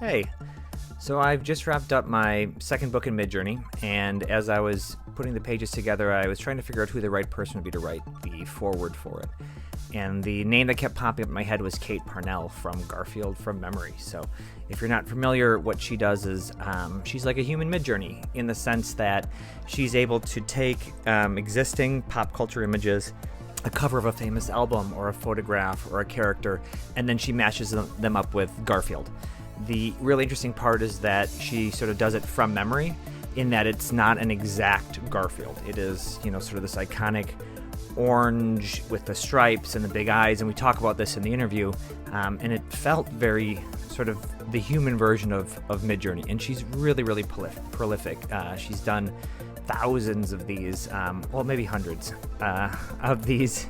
Hey, so I've just wrapped up my second book in Midjourney, and as I was putting the pages together, I was trying to figure out who the right person would be to write the foreword for it. And the name that kept popping up in my head was Kate Parnell from Garfield from memory. So if you're not familiar, what she does is she's like a human Midjourney in the sense that she's able to take existing pop culture images, a cover of a famous album or a photograph or a character, and then she mashes them up with Garfield. The really interesting part is that she sort of does it from memory in that it's not an exact Garfield. It is, sort of this iconic orange with the stripes and the big eyes, and we talk about this in the interview, and it felt very sort of the human version of Midjourney, and she's really, really prolific. She's done thousands of these, well, maybe hundreds of these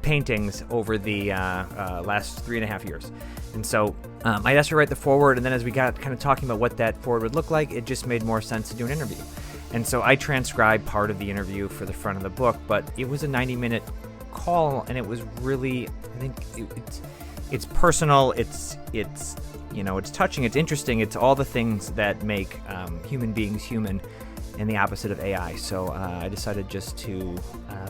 paintings over the last 3.5 years. And so I asked her to write the foreword, and then as we got kind of talking about what that foreword would look like, it just made more sense to do an interview. And so I transcribed part of the interview for the front of the book, but it was a 90-minute call, and it was really, I think it's personal, it's touching, it's interesting, it's all the things that make human beings human and the opposite of AI. So I decided just to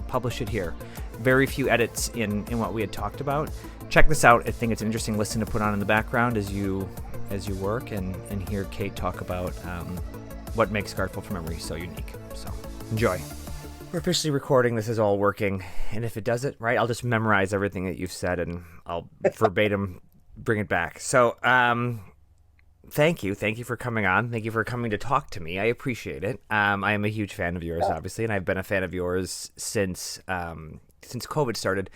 publish it here. Very few edits in what we had talked about. Check this out. I think it's an interesting listen to put on in the background as you work and hear Kate talk about what makes Garfield from Memory so unique. So enjoy. We're officially recording. This is all working, and if it does it right, I'll just memorize everything that you've said and I'll verbatim bring it back. So thank you for coming on. Thank you for coming to talk to me. I appreciate it. I am a huge fan of yours, obviously, and I've been a fan of yours since COVID started.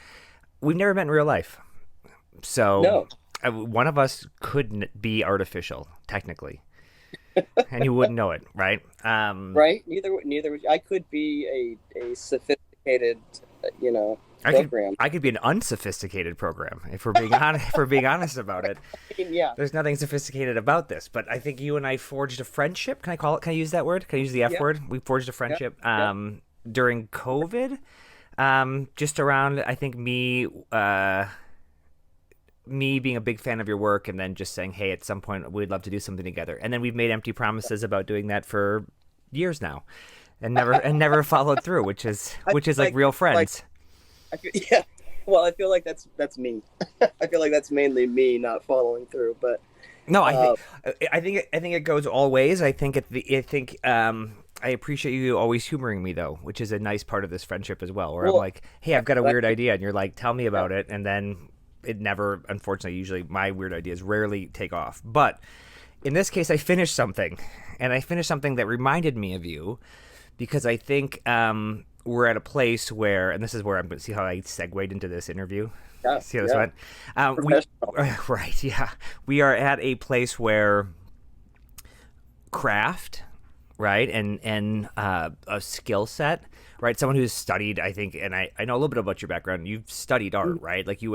We've never met in real life, so no. One of us couldn't be artificial, technically, and you wouldn't know it, right? Right. Neither. I could be a sophisticated, program. I could be an unsophisticated program if we're being honest. If we're being honest about it. Yeah. There's nothing sophisticated about this, but I think you and I forged a friendship. Can I call it? Can I use that word? Can I use the F word? We forged a friendship during COVID. Just around, I think me being a big fan of your work, and then just saying, hey, at some point we'd love to do something together. And then we've made empty promises about doing that for years now, and never followed through, which is like real friends. Well, I feel like that's me. I feel like that's mainly me not following through. But no, I think it goes all ways. I think I appreciate you always humoring me, though, which is a nice part of this friendship as well. Where I'm like, hey, I've got a weird idea, and you're like, tell me about it, and then it never, unfortunately, usually my weird ideas rarely take off. But in this case, I finished something, and I finished something that reminded me of you, because I think we're at a place where, and this is where I'm going to see how I segued into this interview. Yeah, see how this went? Right, yeah. We are at a place where craft, right, and a skill set, right? Someone who's studied, I think, and I know a little bit about your background. You've studied art, right? Like you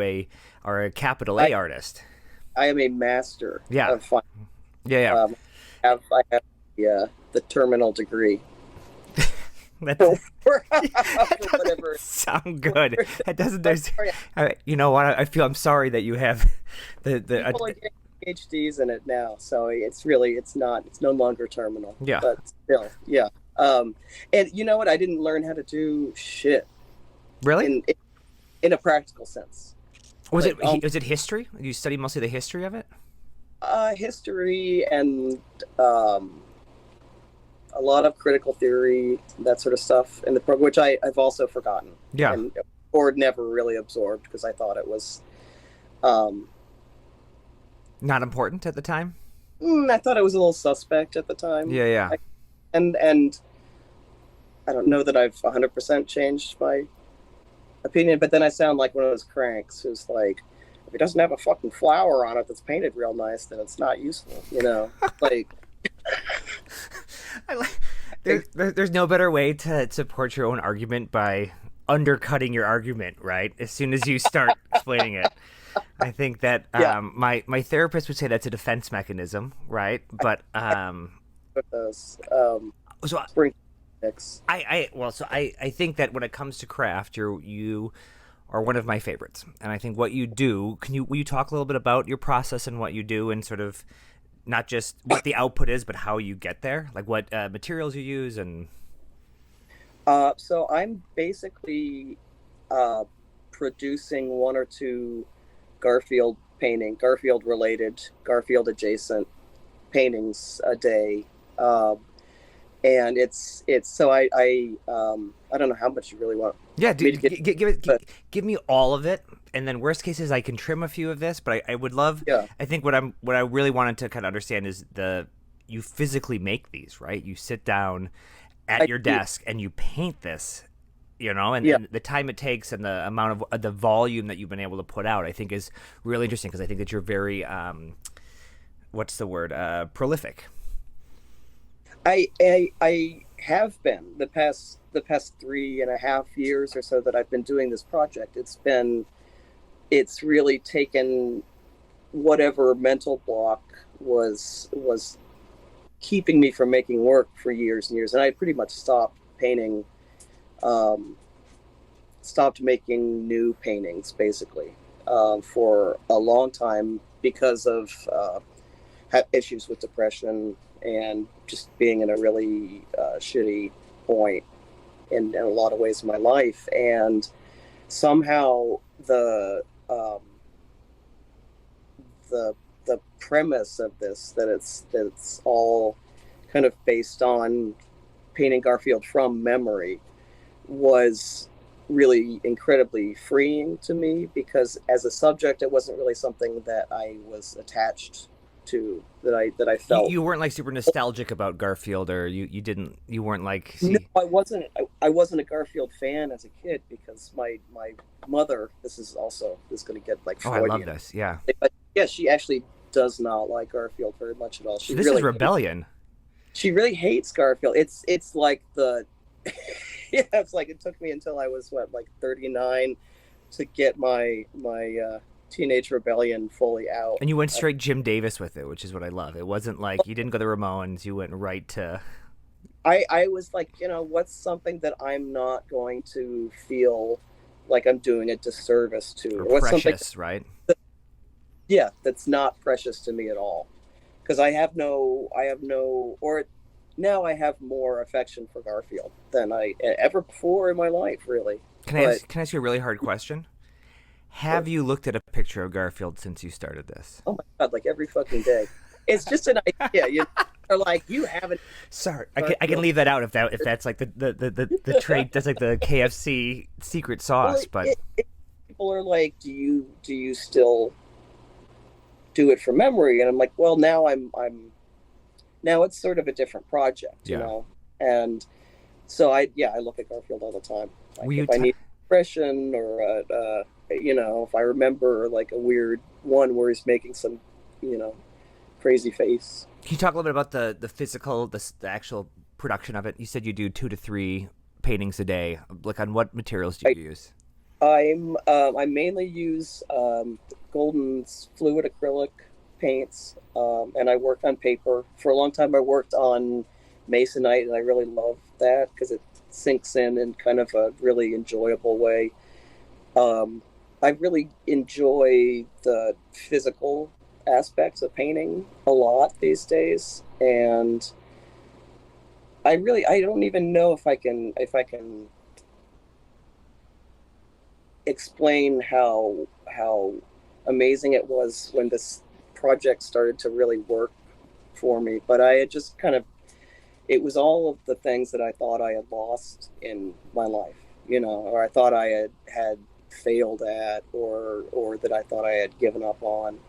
are a capital A artist. I am a master of fine. Yeah. I have the terminal degree. That doesn't sound good. That doesn't. You know what? I'm sorry that you have the people are getting PhDs in it now, so it's no longer terminal. Yeah, but still, yeah. And you know what? I didn't learn how to do shit. Really? In a practical sense. Was it history? You studied mostly the history of it? History and a lot of critical theory, that sort of stuff in the program, which I've also forgotten. Yeah. Or never really absorbed because I thought it was not important at the time. I thought it was a little suspect at the time. Yeah. And I don't know that I've 100% changed my opinion, but then I sound like one of those cranks who's like, if it doesn't have a fucking flower on it that's painted real nice, then it's not useful, like. There's no better way to support your own argument by undercutting your argument, right? As soon as you start explaining it. I think that my therapist would say that's a defense mechanism, right? But so I think that when it comes to craft, you are one of my favorites, and I think what you do. Will you talk a little bit about your process and what you do, and sort of not just what the output is, but how you get there, like what materials you use and. So I'm basically uh, producing one or two Garfield related, Garfield adjacent paintings a day. Um, and it's so I don't know how much you really want Yeah, me to dude, get, but give me all of it, and then worst case is I can trim a few of this, but I would love. yeah, I think what I really wanted to kind of understand is you physically make these, right? You sit down at I your do. desk and you paint this, Yeah, and the time it takes and the amount of the volume that you've been able to put out, I think is really interesting because I think that you're very what's the word, prolific. I have been the past 3.5 years or so that I've been doing this project. It's really taken whatever mental block was keeping me from making work for years and years, and I pretty much stopped painting, um, stopped making new paintings basically for a long time because of issues with depression and just being in a really shitty point in a lot of ways in my life. And somehow the the premise of this, that it's all kind of based on painting Garfield from memory, was really incredibly freeing to me, because as a subject it wasn't really something that I was attached to, that I felt. You weren't like super nostalgic about Garfield, or you weren't like No, see. I wasn't a Garfield fan as a kid, because my mother, this is going to get like Oh, I love Freudian, this. Yeah. but yeah, she actually does not like Garfield very much at all. So this is rebellion. She really hates Garfield. It's like the yeah, it's like it took me until I was what, like 39, to get my teenage rebellion fully out. And you went straight Jim Davis with it, which is what I love. It wasn't like you didn't go to Ramones. You went right to. I was like, what's something that I'm not going to feel like I'm doing a disservice to, Or or what's something, precious, right? yeah, that's not precious to me at all, because or now I have more affection for Garfield than I ever before in my life, really. But Can I ask you a really hard question? Have you looked at a picture of Garfield since you started this? oh my god, like every fucking day, it's just an idea. You are like, you haven't Sorry, I can Garfield. leave that out if that's like the trait, that's like the KFC secret Well, sauce. But people are like, do you still do it from memory? And I'm like, well, now it's sort of a different project, yeah, and so I look at Garfield all the time. were Like you? if I need depression, or if I remember like a weird one where he's making some, you know, crazy face. Can you talk a little bit about the physical, the actual production of it? You said you do 2 to 3 paintings a day. Like on what materials do I you use? I mainly use Golden's fluid acrylic paints, and I work on paper. For a long time, I worked on masonite, and I really love that because it sinks in kind of a really enjoyable way. I really enjoy the physical aspects of painting a lot these days, and I don't even know if I can explain how amazing it was when this project started to really work for me. But I had just kind of, it was all of the things that I thought I had lost in my life, or I thought I had failed at, or that I thought I had given up on.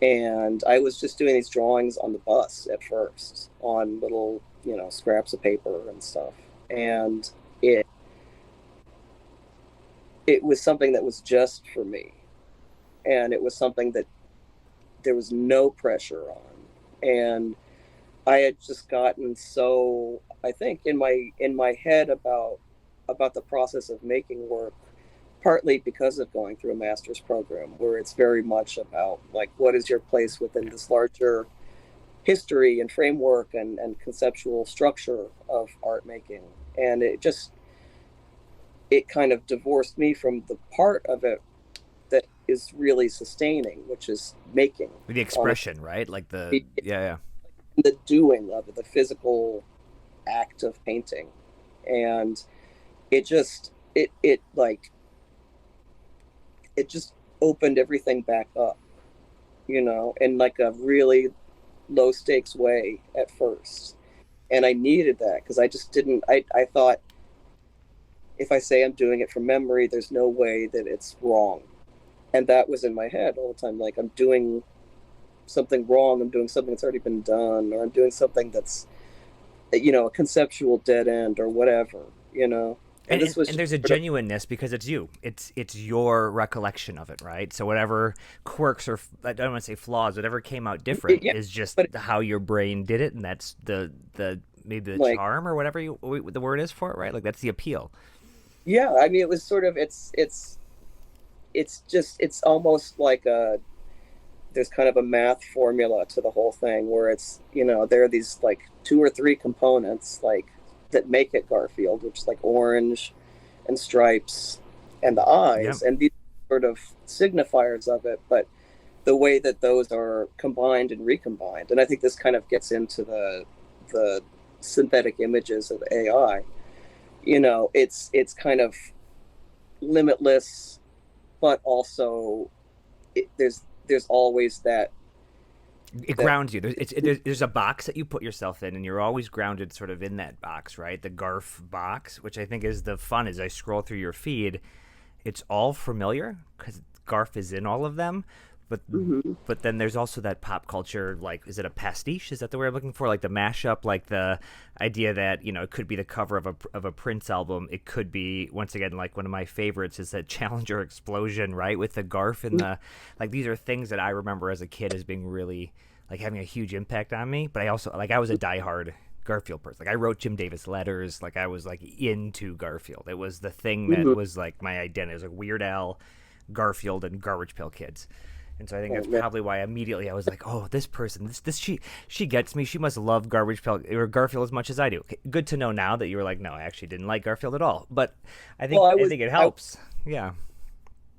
And I was just doing these drawings on the bus at first, on little, scraps of paper and stuff. And it it was something that was just for me, and it was something that there was no pressure on. And I had just gotten so, I think, in my head about the process of making work, partly because of going through a master's program where it's very much about like, what is your place within this larger history and framework and conceptual structure of art making. And it kind of divorced me from the part of it that is really sustaining, which is making. The expression, right? Like yeah. The doing of it, the physical act of painting. And it just it like it just opened everything back up, in like a really low stakes way at first. And I needed that because I just didn't I thought if I say I'm doing it from memory, there's no way that it's wrong. And that was in my head all the time, like I'm doing something wrong, I'm doing something that's already been done, or I'm doing something that's a conceptual dead end or whatever. And, this was and there's a genuineness because it's you. It's your recollection of it, right? So whatever quirks or I don't want to say flaws, whatever came out different is just how your brain did it, and that's the maybe the charm or whatever the word is for it, right? Like that's the appeal. Yeah, I mean, it was sort of it's almost like there's kind of a math formula to the whole thing where it's there are these like 2 or 3 components like that make it Garfield, which is like orange and stripes and the eyes, and these sort of signifiers of it, but the way that those are combined and recombined, and I think this kind of gets into the synthetic images of AI. It's kind of limitless, but also there's always that. It grounds you. There's a box that you put yourself in, and you're always grounded sort of in that box, right? The Garf box, which I think is the fun. As I scroll through your feed, it's all familiar because Garf is in all of them. But then there's also that pop culture, like, is it a pastiche? Is that the word I'm looking for? Like the mashup, like the idea that, it could be the cover of a Prince album. It could be, once again, like one of my favorites is that Challenger explosion, right? With the Garf and like, these are things that I remember as a kid as being really, like, having a huge impact on me. But I also, like, I was a diehard Garfield person. Like, I wrote Jim Davis letters. Like, I was, like, into Garfield. It was the thing that was, like, my identity. It was like Weird Al, Garfield, and Garbage Pail Kids. And so I think that's probably why immediately I was like, oh, this person, she gets me. She must love Garbage Pail or Garfield as much as I do. Okay, good to know now that you were like, no, I actually didn't like Garfield at all. But I think I think it helps. Yeah.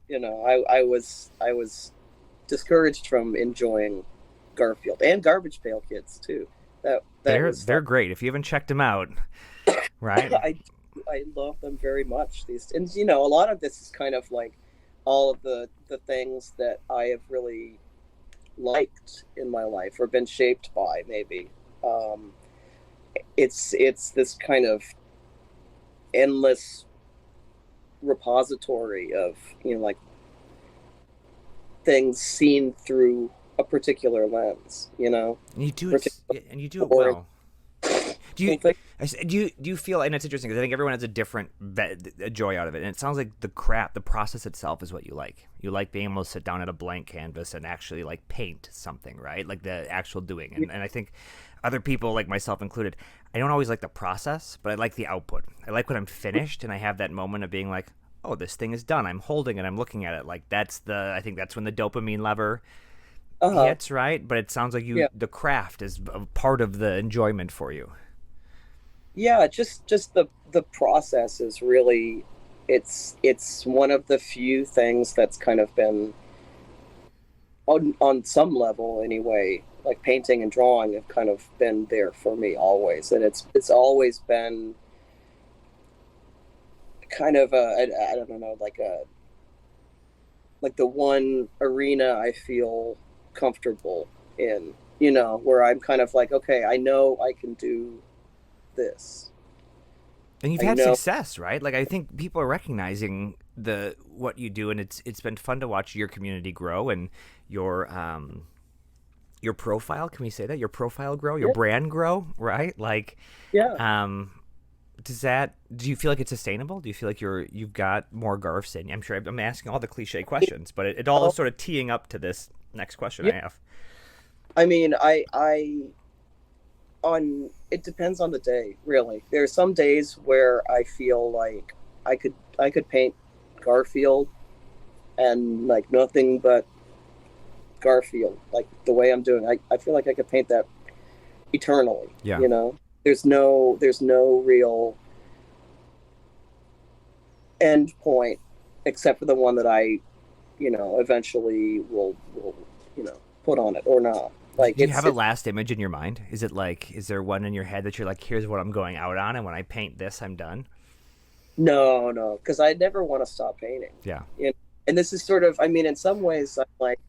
I was discouraged from enjoying Garfield and Garbage Pail Kids too. They're great. If you haven't checked them out, right? I love them very much. And a lot of this is kind of like all of the things that I have really liked in my life or been shaped by, maybe. It's this kind of endless repository of like things seen through a particular lens. And you do it well. Do you feel, and it's interesting because I think everyone has a different joy out of it, and it sounds like the process itself is what you like. You like being able to sit down at a blank canvas and actually like paint something, right? Like the actual doing. And I think other people, like myself included, I don't always like the process, but I like the output. I like when I'm finished and I have that moment of being like, oh, this thing is done. I'm holding it. I'm looking at it. Like I think that's when the dopamine lever hits, right? But it sounds like the craft is a part of the enjoyment for you. Yeah, just the process is really, it's one of the few things that's kind of been on some level anyway, like painting and drawing have kind of been there for me always, and it's always been kind of I don't know, like the one arena I feel comfortable in, where I'm kind of like, okay, I know I can do this. And you've had success, right? Like, I think people are recognizing what you do, and it's been fun to watch your community grow and your profile. Can we say that? Your profile grow, your brand grow, right? Like, do you feel like it's sustainable? Do you feel like you've got more Garfs in you? I'm sure I'm asking all the cliche questions, but it all is sort of teeing up to this next question I have. I mean, it depends on the day, really. There are some days where I feel like I could paint Garfield and like nothing but Garfield, like the way I'm doing. I feel like I could paint that eternally. Yeah. There's no real end point except for the one that I eventually will put on it or not. Like Do you have a last image in your mind? Is it like, is there one in your head that you're like, here's what I'm going out on, and when I paint this, I'm done? no, because I never want to stop painting. Yeah. And this is sort of, I mean, in some ways, I'm like,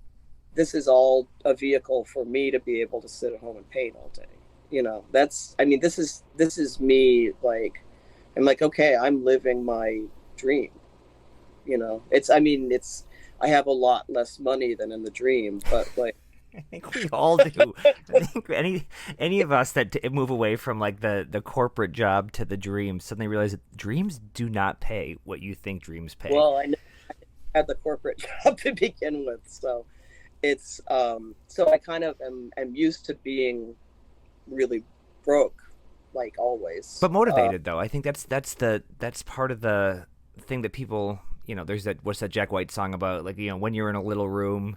this is all a vehicle for me to be able to sit at home and paint all day. I mean, this is me. Like, I'm like, okay, I'm living my dream. I have a lot less money than in the dream, but like, I think we all do. I think any of us that move away from like the corporate job to the dream suddenly realize that dreams do not pay what you think dreams pay. well, I know I had the corporate job to begin with, so it's so I kind of am used to being really broke, like always. But motivated though. I think that's part of the thing that people, there's what's that Jack White song about, like, when you're in a little room,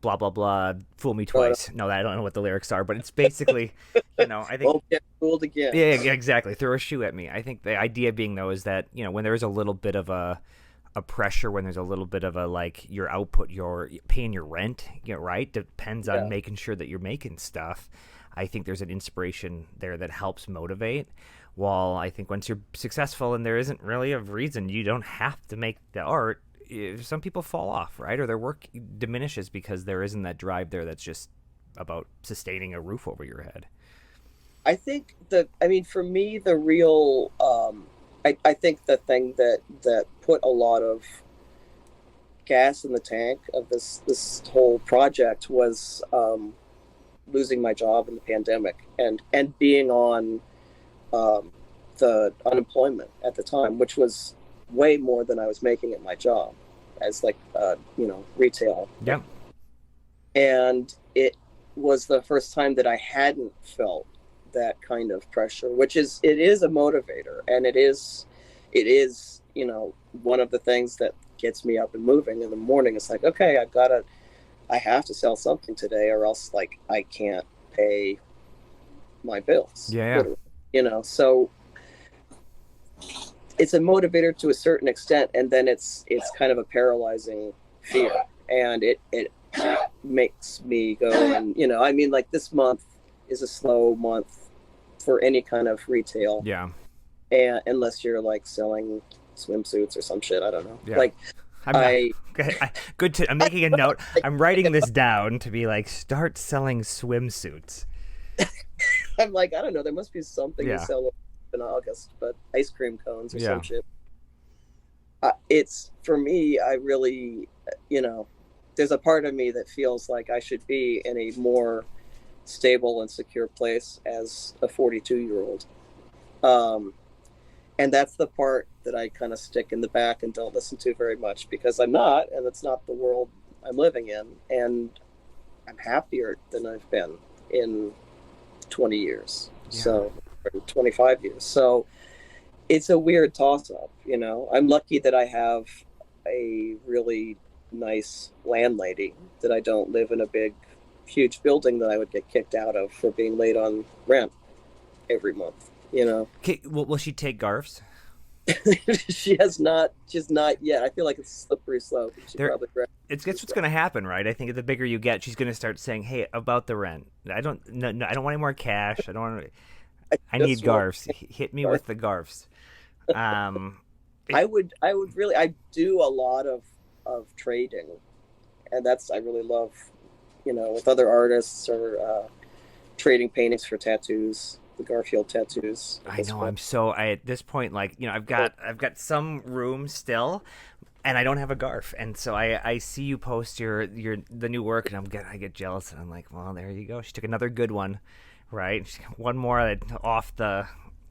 blah blah blah, fool me twice. No, I don't know what the lyrics are, but it's basically, I think. Won't get fooled again. Yeah, exactly. Throw a shoe at me. I think the idea being though is that when there is a little bit of a pressure, when there's a little bit of a, like, your output, your paying your rent, right, depends on making sure that you're making stuff. I think there's an inspiration there that helps motivate. While I think once you're successful and there isn't really a reason, you don't have to make the art. Some people fall off, right? Or their work diminishes because there isn't that drive there that's just about sustaining a roof over your head. I think for me, the real, I think the thing that put a lot of gas in the tank of this whole project was losing my job in the pandemic and being on the unemployment at the time, which was way more than I was making at my job as like retail. Yeah. And it was the first time that I hadn't felt that kind of pressure, it is a motivator, and it is one of the things that gets me up and moving in the morning. It's like, okay, I have to sell something today, or else, like, I can't pay my bills. Yeah. So it's a motivator to a certain extent, and then it's kind of a paralyzing fear, and it makes me go, and like, this month is a slow month for any kind of retail. Yeah. And unless you're like selling swimsuits or some shit, I don't know. Yeah. Like, I'm making a note. I'm writing this down to be like, start selling swimsuits. I'm like, I don't know. There must be something Yeah. to sell in August, but ice cream cones or Yeah. some shit. It's, for me, I really, there's a part of me that feels like I should be in a more stable and secure place as a 42-year-old. And that's the part that I kind of stick in the back and don't listen to very much, because I'm not, and it's not the world I'm living in. And I'm happier than I've been in 20 years. Yeah. So, or 25 years. So it's a weird toss-up, I'm lucky that I have a really nice landlady, that I don't live in a big, huge building that I would get kicked out of for being late on rent every month. Okay, will she take GARFs? She's not yet. I feel like it's a slippery slope. Probably it's what's going to happen, right? I think the bigger you get, she's going to start saying, "Hey, about the rent, I don't want any more cash. I don't want. I need GARFs. Hit me with the GARFs." I would really. I do a lot of trading, and I really love, with other artists, or trading paintings for tattoos. The Garfield tattoos. I know. At this point, like, I've got some room still, and I don't have a GARF, and so I see you post the new work, and I get jealous, and I'm like, well, there you go. She took another good one, right? She got one more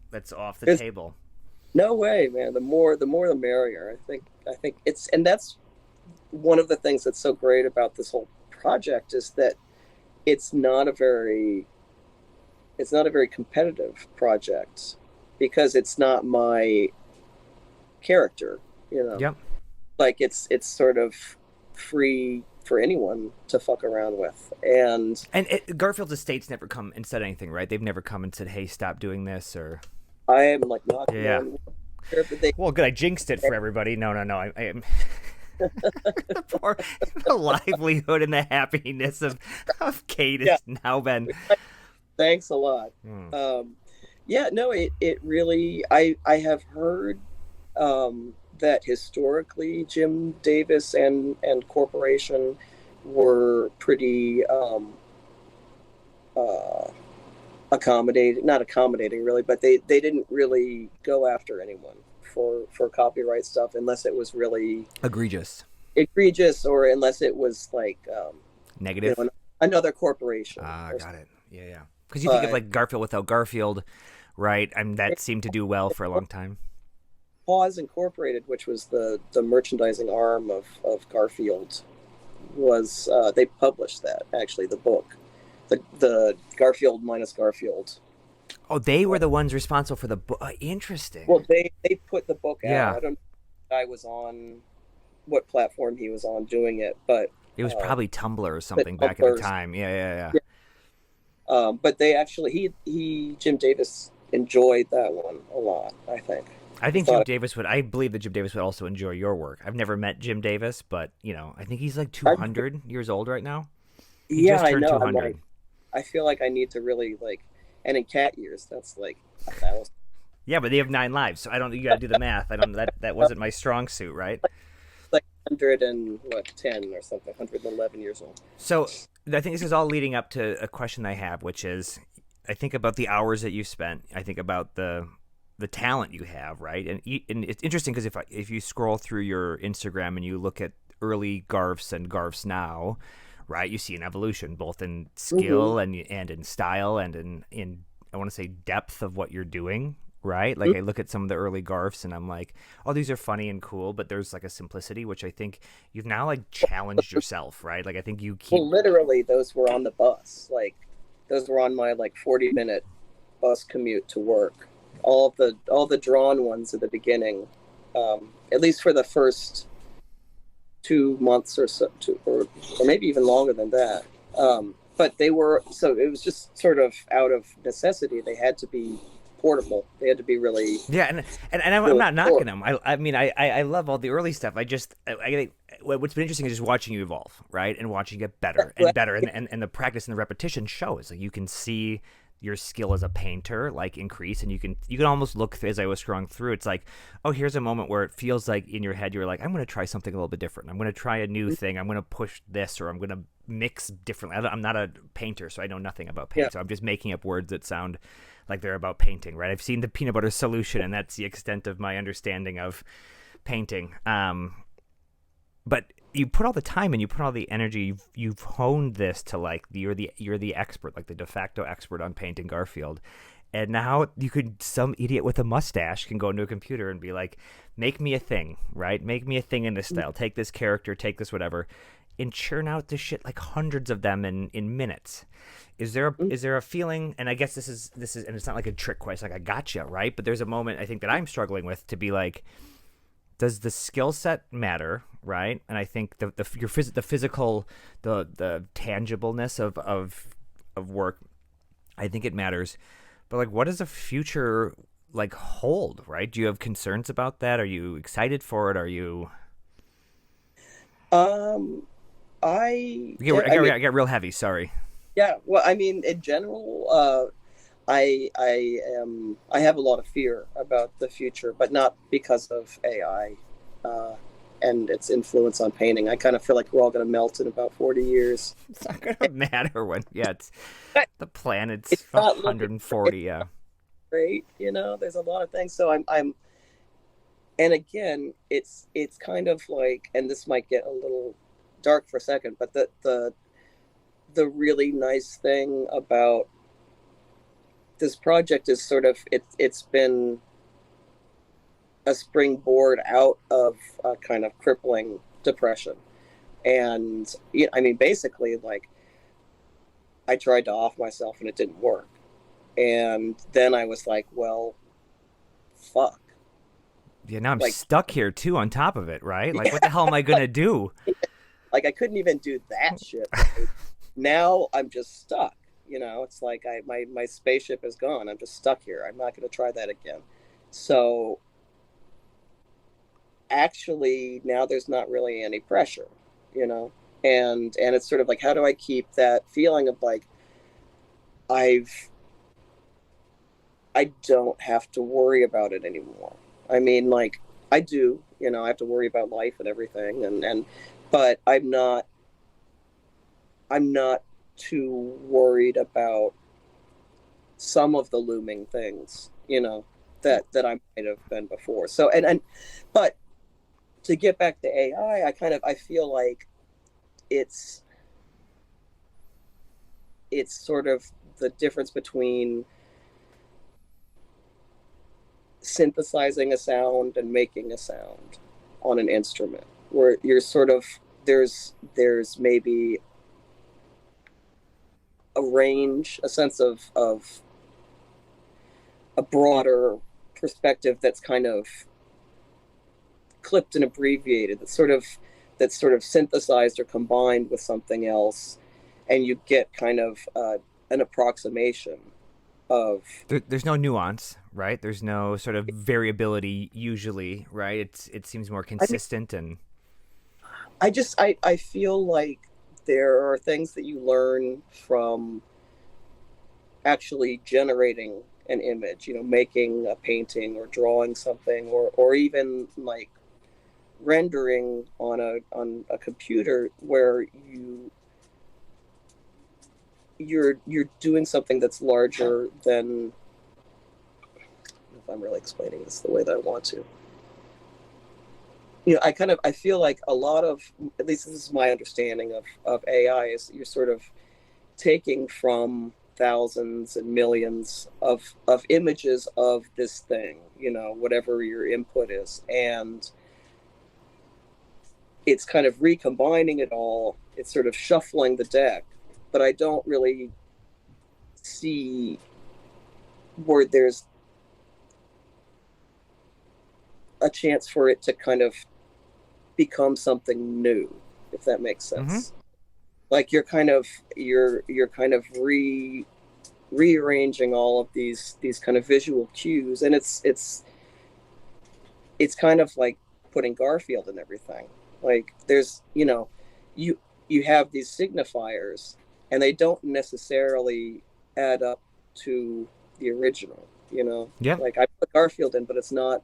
that's off the table. No way, man. The more the merrier. I think and that's one of the things that's so great about this whole project, is that it's not a very competitive project, because it's not my character, Yep. Like, it's sort of free for anyone to fuck around with. And Garfield's estate's never come and said anything, right? They've never come and said, "Hey, stop doing this," or I am like not. Yeah. Well, good. I jinxed it for everybody. No. I am. The livelihood and the happiness of Kate Yeah, has now been. thanks a lot. Hmm. Yeah, no, it really. I have heard that historically Jim Davis and Corporation were pretty uh, accommodating, not accommodating really, but they didn't really go after anyone for copyright stuff unless it was really Egregious. egregious or unless it was like Negative. another corporation Ah, or got it. Yeah, yeah. Because you think of but like Garfield without Garfield, right? I mean, that seemed to do well for a long time. Paws Incorporated, which was the merchandising arm of Garfield, was they published that actually the book, the Garfield minus Garfield. Oh, they were the ones responsible for the book. Interesting. Well, they put the book out. Yeah. I don't know if I was on what platform he was on doing it, but It was probably Tumblr or the something back in the Tumblr's, time. Yeah, yeah, yeah. yeah. But they actually he Jim Davis enjoyed that one a lot. I think. I He think Jim thought Davis would. I believe that Jim Davis would also enjoy your work. I've never met Jim Davis, but I think he's like I, 200 years old right now. He yeah, just I turned know. I'm 200. like, I feel like I need to really like, and in cat years, that's like 1,000. Yeah, but they have 9 lives, so I don't. You got to do the math. I don't. That wasn't my strong suit, right? Like 110 or something, 111 years old. So I think this is all leading up to a question I have, which is, I think about the hours that you spent. I think about the talent you have, right? And it's interesting because if you scroll through your Instagram and you look at early Garfs and Garfs now, right, you see an evolution both in Mm-hmm. skill and in style and in I want to say depth of what you're doing. Right, like I look at some of the early Garfs and I'm like, oh, these are funny and cool, but there's like a simplicity which I think you've now like challenged yourself, right? Like I think you keep. Well, literally, those were on the bus. Like, those were on my like 40-minute bus commute to work. All the drawn ones at the beginning, at least for the first 2 months or so, or maybe even longer than that. But they were so it was just sort of out of necessity. They had to be portable. They had to be really, Yeah, and I'm really not knocking short. them. I mean I love all the early stuff. I think what's been interesting is just watching you evolve, right, and watching you get better and better, and the practice and the repetition shows. Like you can see your skill as a painter like increase, and you can almost look as I was scrolling through. It's like, oh, here's a moment where it feels like in your head you're like, I'm going to try something a little bit different. I'm going to try a new thing. I'm going to push this, or I'm going to mix differently. I'm not a painter, so I know nothing about Yeah. paint. So I'm just making up words that sound like they're about painting, right? I've seen the peanut butter solution, and that's the extent of my understanding of painting. But you put all the time and you put all the energy. You've honed this to like you're the expert, like the de facto expert on painting Garfield. And now you could some idiot with a mustache can go into a computer and be like, make me a thing, right? Make me a thing in this style. Take this character, take this whatever, and churn out this shit like hundreds of them in minutes. Is there a feeling? And I guess this is, and it's not like a trick question, like I gotcha, right? But there's a moment I think that I'm struggling with to be like, does the skill set matter, right? And I think the physical, the tangibleness of work, I think it matters. But like, what does the future like hold, right? Do you have concerns about that? Are you excited for it? Are you? Um, I I get, yeah, I I get, mean, I get real heavy. Sorry. yeah. Well, I mean, in general, I have a lot of fear about the future, but not because of AI uh, and its influence on painting. I kind of feel like we're all going to melt in about 40 years. It's not gonna matter when. Yeah, it's the planet's It's not looking 140. Yeah. great, There's a lot of things. So and again, it's kind of like, and this might get a little dark for a second, but the really nice thing about this project is sort of it's been a springboard out of a kind of crippling depression. And I mean, basically, like, I tried to off myself and it didn't work. And then I was like, well, fuck. Yeah, now I'm Like, stuck here too on top of it, right? Like, what yeah, the hell am I gonna do? like I couldn't even do that shit. Right? Now I'm just stuck. It's like my spaceship is gone. I'm just stuck here. I'm not going to try that again. So actually now there's not really any pressure, you know, and it's sort of like, how do I keep that feeling of like I've I don't have to worry about it anymore. I mean, like, I do, you know, I have to worry about life and everything, and but I'm not too worried about some of the looming things, you know, that I might have been before. So but to get back to AI, I feel like it's it's sort of the difference between synthesizing a sound and making a sound on an instrument, where you're sort of there's maybe a range, a sense of a broader perspective that's kind of clipped and abbreviated, that's sort of synthesized or combined with something else, and you get kind of an approximation of. There's no nuance, right? There's no sort of variability usually, right? It seems more I mean, consistent and I feel like there are things that you learn from actually generating an image, you know, making a painting or drawing something, or even like rendering on a computer, where you're doing something that's larger than. I don't know if I'm really explaining this the way that I want to. You know, I feel like a lot of, at least this is my understanding of AI, is you're sort of taking from thousands and millions of images of this thing, you know, whatever your input is, and it's kind of recombining it all. It's sort of shuffling the deck, but I don't really see where there's a chance for it to kind of become something new, if that makes mm-hmm. sense. Like you're kind of rearranging all of these kind of visual cues, and it's kind of like putting Garfield in everything. Like there's, you know, you have these signifiers, and they don't necessarily add up to the original, you know. Yeah. Like I put Garfield in, but it's not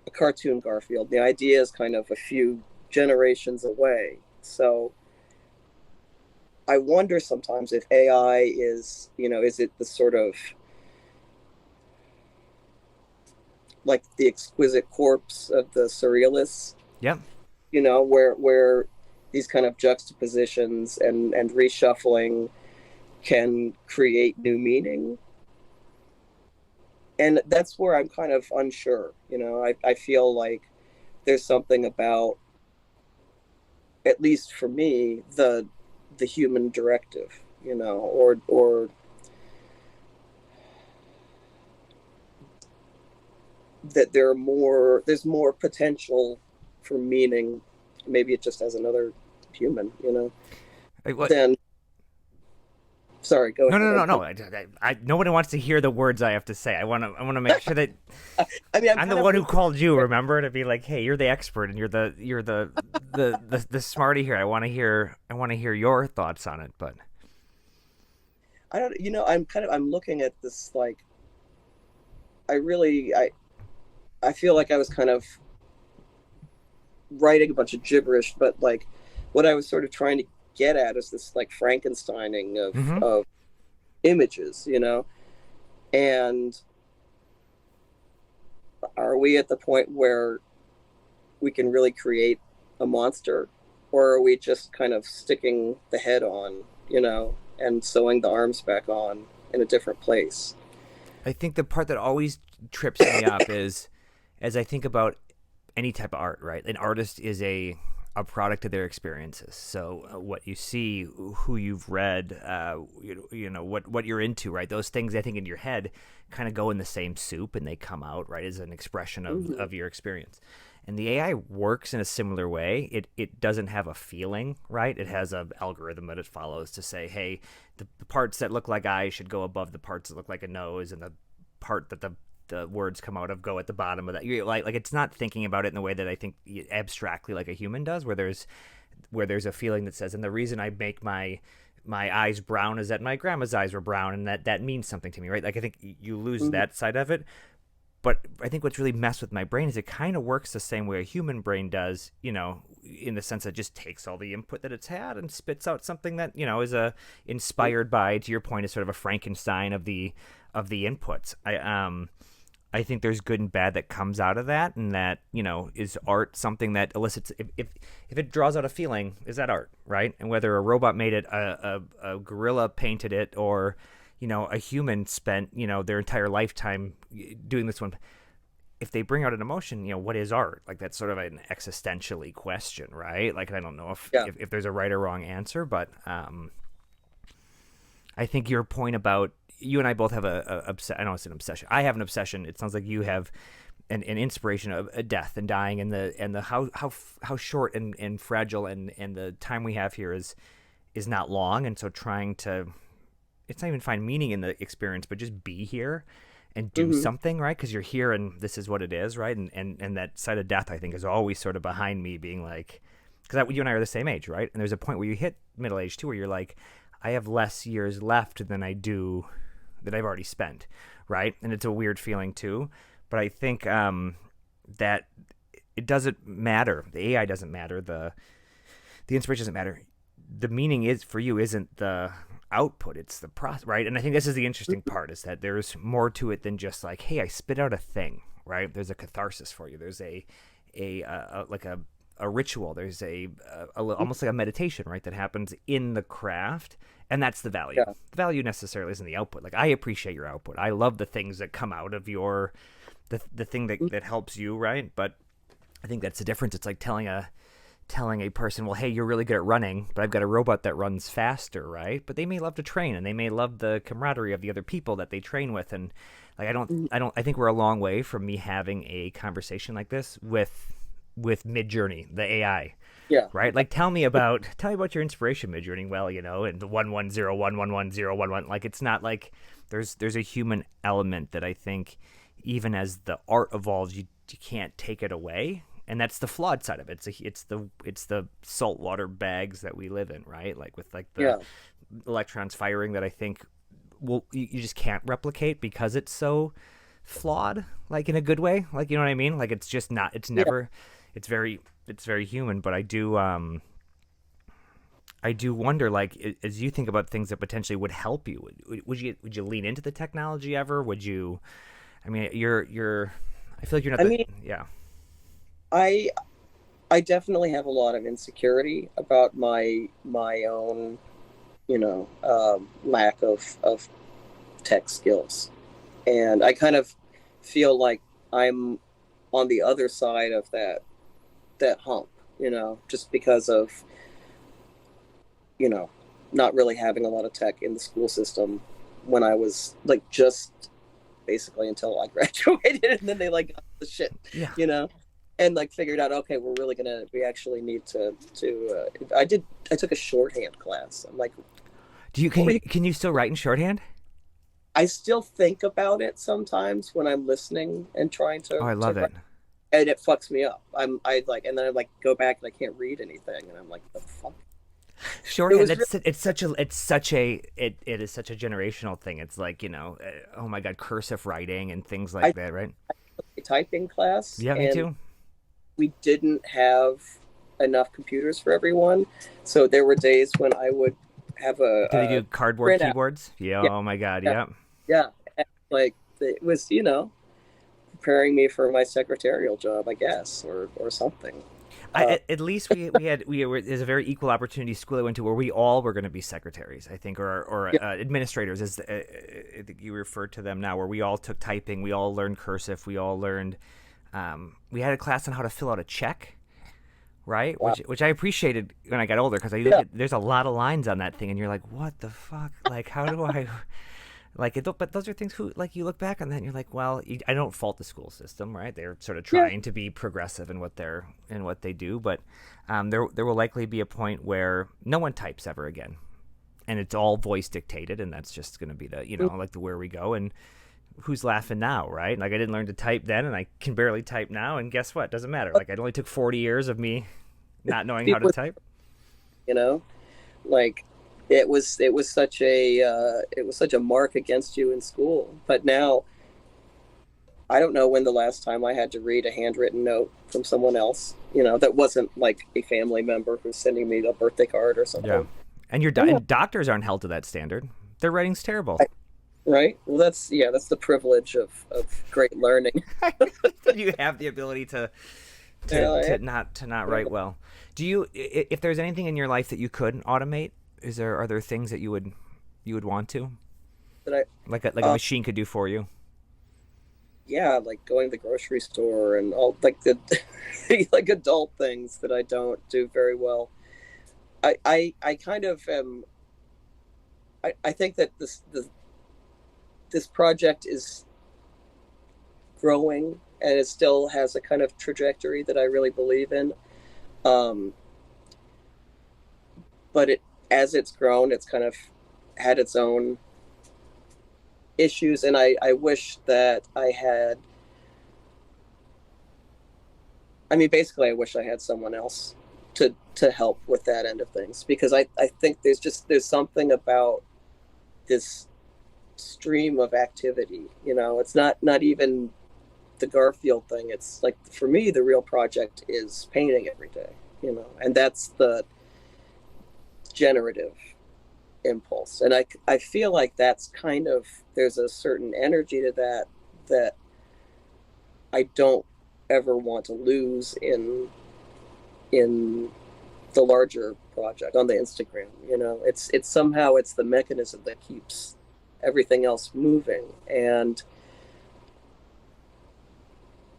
a cartoon Garfield. The idea is kind of a few generations away. So I wonder sometimes if AI is, you know, is it the sort of like the exquisite corpse of the surrealists, Yeah. you know, where these kind of juxtapositions and reshuffling can create new meaning. And that's where I'm kind of unsure. You know, I feel like there's something about, at least for me, the human directive, you know, or that there's more potential for meaning. Maybe it just has another human, you know. Like, what? Then sorry, go No, no, no, ahead. no. Nobody wants to hear the words I have to say. I want to make sure that I mean, I'm the one who called you. Remember, to be like, hey, you're the expert and you're the smarty here. I want to hear your thoughts on it. But I don't, you know, I'm looking at this like I really I feel like I was kind of writing a bunch of gibberish, but like what I was sort of trying to get at is this like Frankensteining mm-hmm. of images, you know. And are we at the point where we can really create a monster, or are we just kind of sticking the head on, you know, and sewing the arms back on in a different place? I think the part that always trips me up is, as I think about any type of art, right? An artist is a product of their experiences. So what you see, who you've read, you know what you're into, right? Those things I think in your head kind of go in the same soup, and they come out right as an expression of your experience. And the AI works in a similar way. It doesn't have a feeling, right? It has an algorithm that it follows to say, hey, the parts that look like eyes should go above the parts that look like a nose, and the part that the the words come out of go at the bottom of that. You're like it's not thinking about it in the way that I think abstractly like a human does, where there's a feeling that says, and the reason I make my eyes brown is that my grandma's eyes were brown, and that means something to me, right? Like I think you lose that side of it. But I think what's really messed with my brain is it kind of works the same way a human brain does, you know, in the sense that it just takes all the input that it's had and spits out something that, you know, is inspired by, to your point, is sort of a Frankenstein of the inputs. I think there's good and bad that comes out of that, and that, you know, is art something that elicits, if it draws out a feeling, is that art, right? And whether a robot made it, a gorilla painted it, or, you know, a human spent, you know, their entire lifetime doing this one, if they bring out an emotion, you know, what is art? Like that's sort of an existentially question, right? Like I don't know if there's a right or wrong answer, but I think your point about, you and I both have I know it's an obsession. I have an obsession. It sounds like you have an inspiration of death and dying, and the how short and fragile and the time we have here is not long, and so trying to, it's not even find meaning in the experience, but just be here and do something, right? Because you're here and this is what it is, right? And that side of death, I think, is always sort of behind me, being like, because you and I are the same age, right? And there's a point where you hit middle age too, where you're like, I have less years left than I do that I've already spent, right? And it's a weird feeling too. But I think that it doesn't matter. The AI doesn't matter. The inspiration doesn't matter. The meaning is for you isn't the output, it's the process, right? And I think this is the interesting part, is that there's more to it than just like, hey, I spit out a thing, right? There's a catharsis for you. There's a ritual. There's almost like a meditation, right, that happens in the craft, and that's the value. Yeah. The value necessarily isn't the output. Like I appreciate your output. I love the things that come out of your the thing that helps you, right? But I think that's the difference. It's like telling a person, well, hey, you're really good at running, but I've got a robot that runs faster, right? But they may love to train, and they may love the camaraderie of the other people that they train with, and like I think we're a long way from me having a conversation like this with Midjourney, the AI. Yeah. Right? Like tell me about your inspiration, Midjourney. Well, you know, and the 110111011, like it's not like there's a human element that I think even as the art evolves, you can't take it away. And that's the flawed side of it. It's the saltwater bags that we live in, right? Like with like the electrons firing that I think you just can't replicate because it's so flawed, like in a good way. Like, you know what I mean? Like it's just not. It's never. It's very human. But I do wonder, like as you think about things that potentially would help you, would you lean into the technology ever? Would you? I mean, you're. I feel like you're not. Yeah. I definitely have a lot of insecurity about my own, you know, lack of tech skills, and I kind of feel like I'm on the other side of that hump, you know, just because of, you know, not really having a lot of tech in the school system when I was like just basically until I graduated, and then they like got the shit, you know. And like figured out, okay, we actually need to I took a shorthand class. I'm like, can you still write in shorthand? I still think about it sometimes when I'm listening and trying to. Oh, I love it. And it fucks me up. And then I like go back and I can't read anything, and I'm like, the fuck. Shorthand. It is such a generational thing. It's like, you know, oh my god, cursive writing and things like that, right? I took a typing class. Yeah, me too. We didn't have enough computers for everyone, so there were days when I would have a. Did they do cardboard keyboards? Yeah. Oh my god. Yeah. Yeah. Like it was, you know, preparing me for my secretarial job, I guess, or something. At least we were. There's a very equal opportunity school I went to where we all were going to be secretaries, I think, or administrators, as I think you refer to them now, where we all took typing, we all learned cursive, we all learned. We had a class on how to fill out a check, right? Wow. Which I appreciated when I got older, because there's a lot of lines on that thing, and you're like, what the fuck? Like, how do I? Like, but those are things who, like, you look back on that and you're like, well, I don't fault the school system, right? They're sort of trying to be progressive in what they do, but there will likely be a point where no one types ever again, and it's all voice dictated, and that's just going to be the, you know, like the where we go. And who's laughing now, right? Like I didn't learn to type then, and I can barely type now, and guess what? Doesn't matter. Like it only took 40 years of me not knowing how to People, type. you know, like it was such a mark against you in school. But now I don't know when the last time I had to read a handwritten note from someone else, that wasn't like a family member who's sending me a birthday card or something. Yeah, and and doctors aren't held to that standard. Their writing's terrible. Right. Well, that's the privilege of great learning. You have the ability to not write well. Do you, if there's anything in your life that you could automate, are there things that you would want to, That like a machine could do for you? Yeah, like going to the grocery store and all like the like adult things that I don't do very well. I kind of am. I think that this project is growing and it still has a kind of trajectory that I really believe in. But as it's grown, it's kind of had its own issues, and I wish that I had. I mean, basically, I wish I had someone else to help with that end of things, because I think there's something about this stream of activity. It's not even the Garfield thing. It's like, for me, the real project is painting every day. And that's the generative impulse, and I feel like that's kind of, there's a certain energy to that I don't ever want to lose in the larger project on the Instagram. It's somehow it's the mechanism that keeps everything else moving, and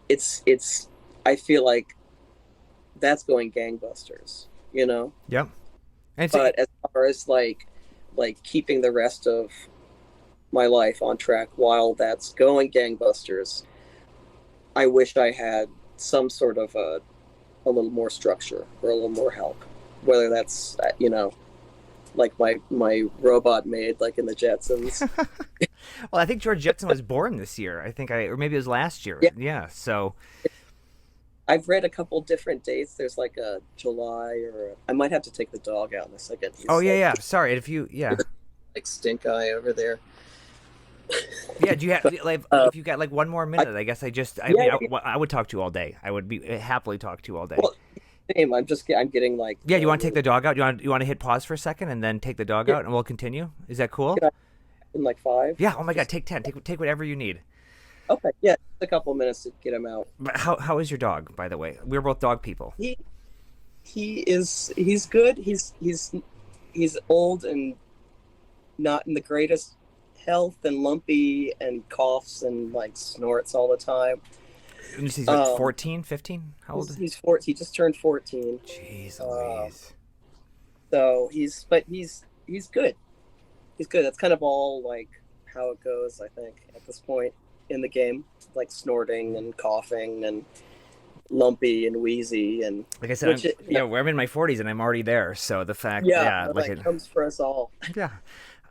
it's I feel like that's going gangbusters. Yep. But as far as like keeping the rest of my life on track while that's going gangbusters, I wish I had some sort of a little more structure or a little more help, whether that's like my robot maid, like in the Jetsons. Well, I think George Jetson was born this year. Or maybe it was last year. Yeah. So I've read a couple different dates. There's like a July, or I might have to take the dog out in a second. Yeah. Sorry, like stink eye over there. Yeah, do you have if you got like one more minute? I guess I would talk to you all day. I would be happily talk to you all day. Well, same. I'm getting like. Yeah, you want to take the dog out? You want to hit pause for a second and then take the dog out, and we'll continue. Is that cool? In like 5. Yeah. Oh my God, take 10. Take whatever you need. Okay. Yeah, a couple minutes to get him out. But how is your dog, by the way? We're both dog people. He's good. He's old and not in the greatest health, and lumpy and coughs and like snorts all the time. And he's like 14, 15? How old is he? He's 14. He just turned 14. Jeez Louise. So he's good. He's good. That's kind of all like how it goes, I think, at this point in the game, like snorting and coughing and lumpy and wheezy, and like I said, I'm in my 40s and I'm already there. So the fact, it comes for us all. Yeah,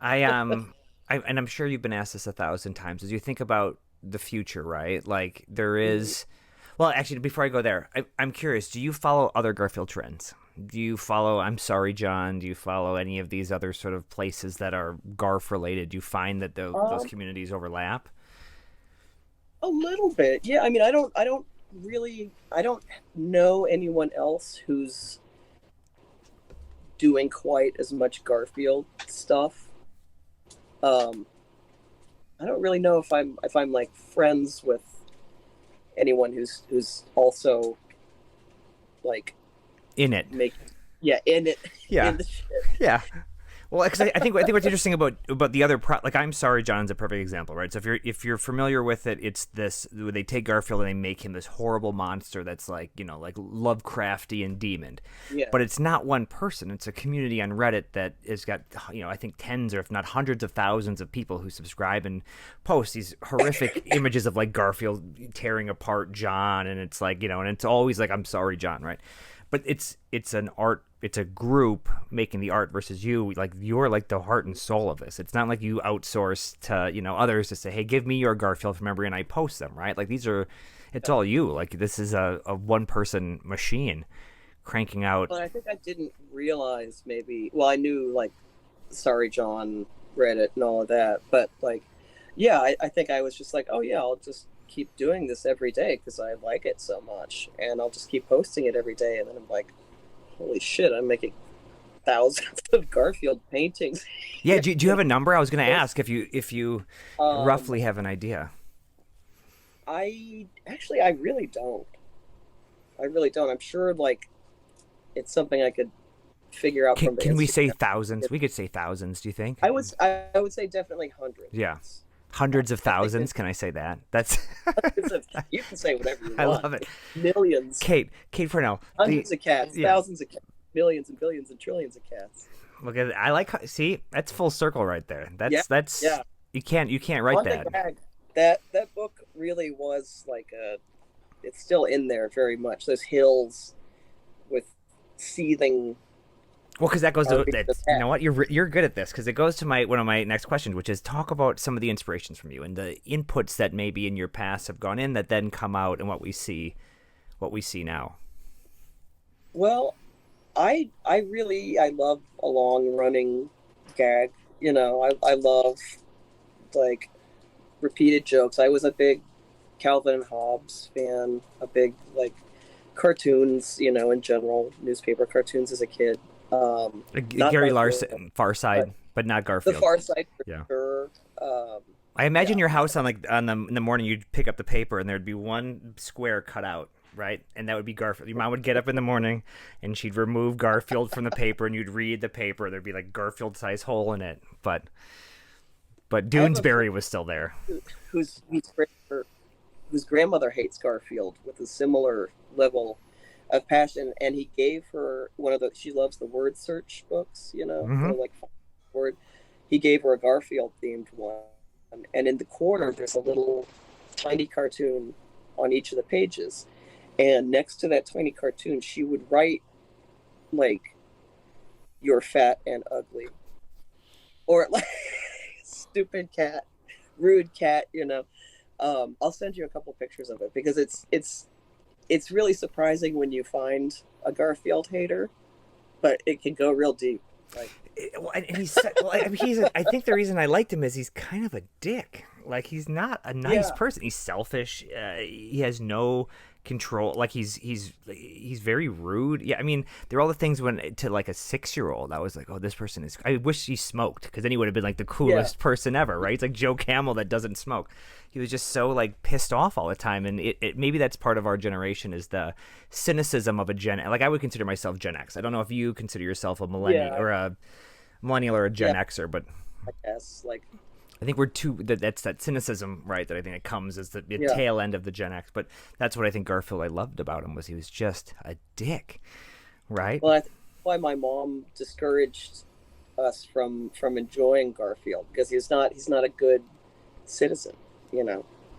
and I'm sure you've been asked this 1,000 times as you think about the future, right? Like there is, well, actually, before I go there, I'm curious. Do you follow other Garfield trends? Do you follow I'm Sorry John? Do you follow any of these other sort of places that are Garf related? Do you find that those communities overlap? A little bit, yeah. I mean, I don't know anyone else who's doing quite as much Garfield stuff. I don't really know if I'm like friends with anyone who's also like in it. In it. Yeah. In the shit. Yeah. Well, because I think what's interesting about the other like I'm Sorry John's a perfect example, right? So if you're familiar with it, it's this: they take Garfield and they make him this horrible monster that's like like Lovecrafty and demon. Yeah. But it's not one person; it's a community on Reddit that has got I think tens or if not hundreds of thousands of people who subscribe and post these horrific images of like Garfield tearing apart John, and it's like and it's always like I'm Sorry John, right? But it's an art. It's a group making the art versus you. Like you're like the heart and soul of this. It's not like you outsource to others to say, hey, give me your Garfield from memory and I post them, right? Like it's all you. Like this is a one person machine cranking out. But I think I didn't realize maybe. Well, I knew like Sorry John, Reddit, and all of that, but like, yeah, I think I was just like, oh yeah, I'll just keep doing this every day because I like it so much, and I'll just keep posting it every day. And then I'm like, holy shit, I'm making thousands of Garfield paintings. Yeah, do you have a number? I was going to ask if you roughly have an idea. I really don't. I'm sure like it's something I could figure out from the Can we say Instagram. thousands? We could say thousands, do you think? I would say definitely hundreds. Yeah. Hundreds of thousands, can I say that? That's you can say whatever you want. I love it. Millions. Kate Parnell. Hundreds of cats, thousands of cats, millions and billions and trillions of cats. Look at it. I like see, that's full circle right there. That's you can't write that. That book really was like it's still in there very much. Those hills with seething. Well, because that goes to you know what, you're good at this, because it goes to one of my next questions, which is talk about some of the inspirations from you and the inputs that maybe in your past have gone in that then come out and what we see now. Well, I love a long running gag. I love like repeated jokes. I was a big Calvin and Hobbes fan, a big like cartoons, in general, newspaper cartoons as a kid. Gary Larson, Far Side, but not Garfield. The Far Side, for sure. I imagine your house in the morning, you'd pick up the paper and there'd be one square cut out, right? And that would be Garfield. Your mom would get up in the morning and she'd remove Garfield from the paper and you'd read the paper. There'd be like Garfield-sized hole in it, but Doonesbury was still there. Whose grandmother hates Garfield with a similar level of passion, and he gave her she loves the word search books, like word. He gave her a Garfield themed one, and in the corner there's a little tiny cartoon on each of the pages, and next to that tiny cartoon she would write like, "You're fat and ugly," or like, "Stupid cat, rude cat," I'll send you a couple pictures of it because it's really surprising when you find a Garfield hater, but it can go real deep. Like, and I think the reason I liked him is he's kind of a dick. Like, he's not a nice person. He's selfish. He has no control. Like, he's very rude. Yeah, I mean, there are all the things to like a 6-year-old, I was like, oh, this person is. I wish he smoked, because then he would have been like the coolest person ever, right? It's like Joe Camel that doesn't smoke. He was just so like pissed off all the time, and it maybe that's part of our generation, is the cynicism of a Gen. Like, I would consider myself Gen X. I don't know if you consider yourself a millennial or a Gen Xer, but I guess like. I think we're that's that cynicism, right, that I think it comes as the tail end of the Gen X. But that's what I think Garfield I loved about him, was he was just a dick, right? Well, I think that's why my mom discouraged us from enjoying Garfield, because he's not a good citizen,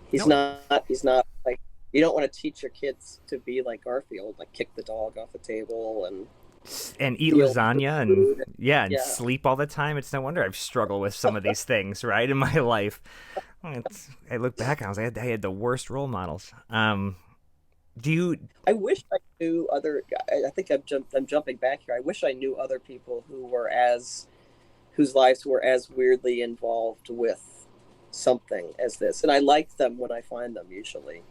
He's not like, you don't want to teach your kids to be like Garfield, like kick the dog off the table and eat lasagna and sleep all the time. It's no wonder I've struggled with some of these things, right, in my life. I look back and I was like, I had the worst role models. I wish I knew other. I think I'm jumping back here. I wish I knew other people whose lives were as weirdly involved with something as this, and I like them when I find them usually.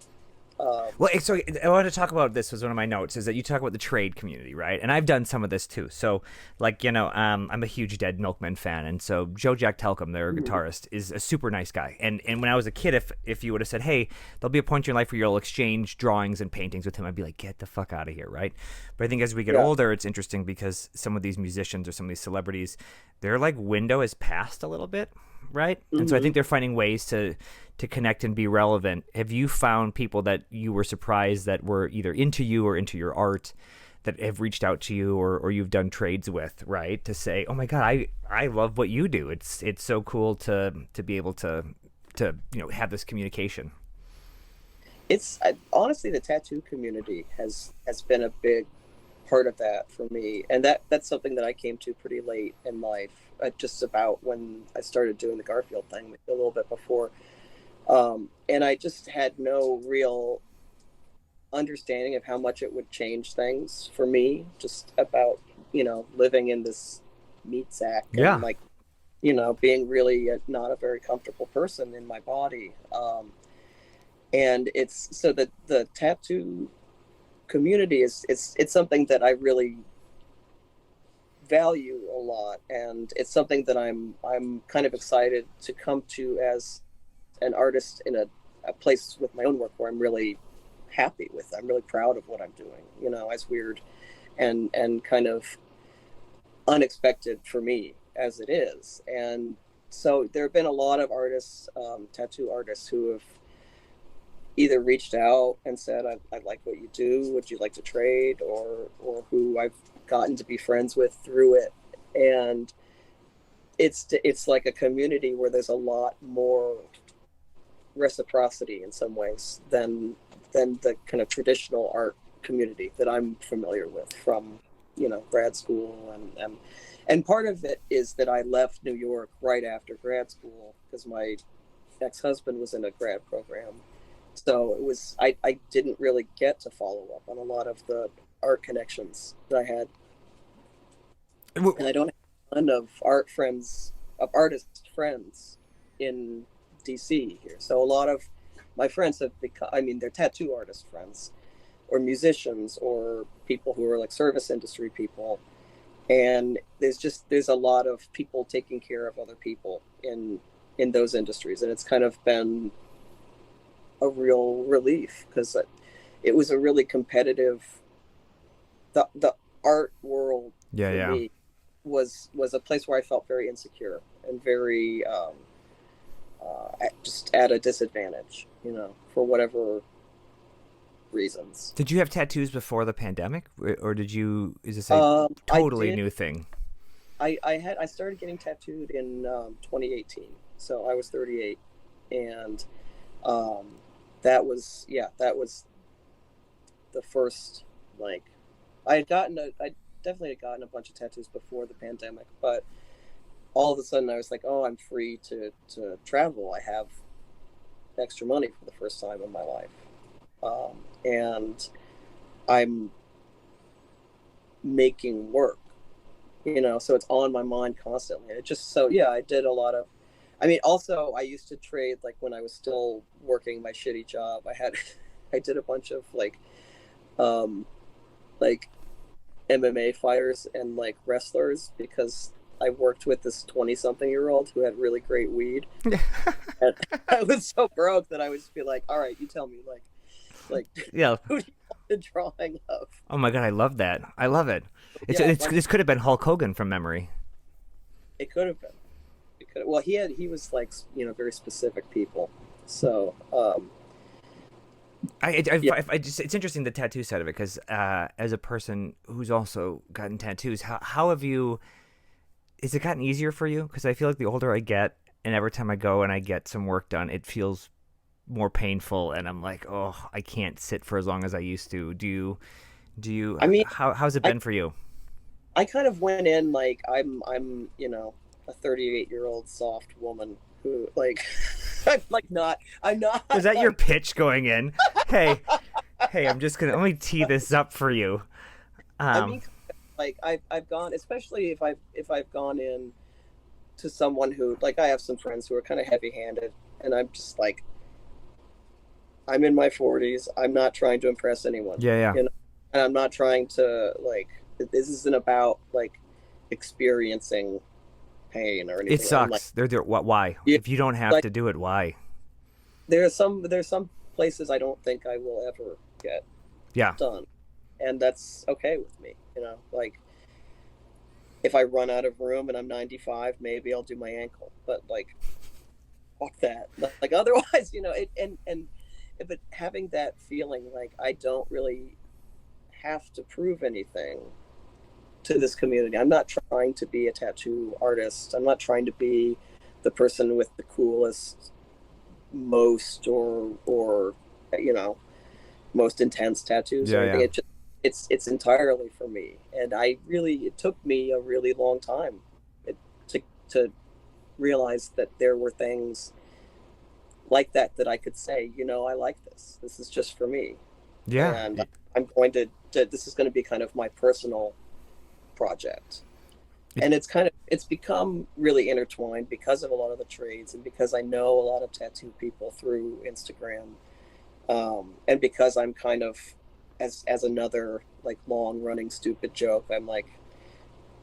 So I wanted to talk about this. Was one of my notes is that you talk about the trade community, right? And I've done some of this too. So, like, I'm a huge Dead Milkmen fan, and so Joe Jack Telcom, their guitarist, is a super nice guy. And when I was a kid, if you would have said, hey, there'll be a point in your life where you'll exchange drawings and paintings with him, I'd be like, get the fuck out of here, right? But I think as we get older, it's interesting because some of these musicians or some of these celebrities, their like window is passed a little bit, right? And so I think they're finding ways to connect and be relevant. Have you found people that you were surprised that were either into you or into your art that have reached out to you or you've done trades with, right? To say, oh my God, I love what you do. It's so cool to be able to have this communication. Honestly, the tattoo community has been a big part of that for me, and that's something that I came to pretty late in life, just about when I started doing the Garfield thing, a little bit before, and I just had no real understanding of how much it would change things for me, just about living in this meat sack and Yeah. like being really not a very comfortable person in my body. And it's so that the tattoo community is it's something that I really value a lot, and it's something that I'm kind of excited to come to as an artist in a place with my own work where I'm really happy with. I'm really proud of what I'm doing, as weird and kind of unexpected for me as it is. And so there have been a lot of artists, tattoo artists, who have either reached out and said, I like what you do, would you like to trade, or who I've gotten to be friends with through it. And it's like a community where there's a lot more reciprocity in some ways than the kind of traditional art community that I'm familiar with from grad school. And part of it is that I left New York right after grad school because my ex-husband was in a grad program. So it was I didn't really get to follow up on a lot of the art connections that I had, and I don't have a ton of artist friends in DC here. So a lot of my friends have become, they're tattoo artist friends, or musicians, or people who are like service industry people. And there's a lot of people taking care of other people in those industries, and it's kind of been a real relief because it was a really competitive. The art world for me was a place where I felt very insecure and very just at a disadvantage, for whatever reasons. Did you have tattoos before the pandemic, or is this a totally new thing? I started getting tattooed in 2018, so I was 38, and that was the first, like, I definitely had gotten a bunch of tattoos before the pandemic, but all of a sudden I was like, oh, I'm free to travel. I have extra money for the first time in my life, and I'm making work, so it's on my mind constantly. It just, so yeah, I did a lot of, also I used to trade, like when I was still working my shitty job. I did a bunch of like MMA fighters and like wrestlers, because I worked with this 20-something-year-old who had really great weed. And I was so broke that I would just be like, all right, you tell me, like Yeah. who do you want a drawing of? Oh my god, I love that. I love it. This could have been Hulk Hogan from memory. It could have been. Well, he was like, very specific people. So it's interesting, the tattoo side of it, because as a person who's also gotten tattoos, how have you? Has it gotten easier for you? Because I feel like the older I get, and every time I go and I get some work done, it feels more painful, and I'm like, oh, I can't sit for as long as I used to. Do you? How's it been for you? I kind of went in like I'm a 38-year-old soft woman who, like, I'm not. Was that your pitch going in? Hey, I'm just gonna, let me tee this up for you. Like I've gone, especially if I've gone in to someone who, like, I have some friends who are kind of heavy-handed, and I'm just like, I'm in my 40s. I'm not trying to impress anyone. Yeah. And I'm not trying to, like, this isn't about like experiencing pain or anything. It sucks. Like, why? Yeah, if you don't have to do it, why? There's some places I don't think I will ever get done, and that's okay with me. Like, if I run out of room and I'm 95, maybe I'll do my ankle, but like, fuck that. Like, otherwise, but having that feeling like I don't really have to prove anything to this community. I'm not trying to be a tattoo artist. I'm not trying to be the person with the coolest, most intense tattoos. Yeah. It just, it's entirely for me, and it took me a really long time to realize that there were things like that I could say, I like this. This is just for me, Yeah. and I'm going to this is going to be kind of my personal project. And it's become really intertwined because of a lot of the trades, and because I know a lot of tattoo people through Instagram, and because I'm kind of, as another like long running stupid joke, I'm like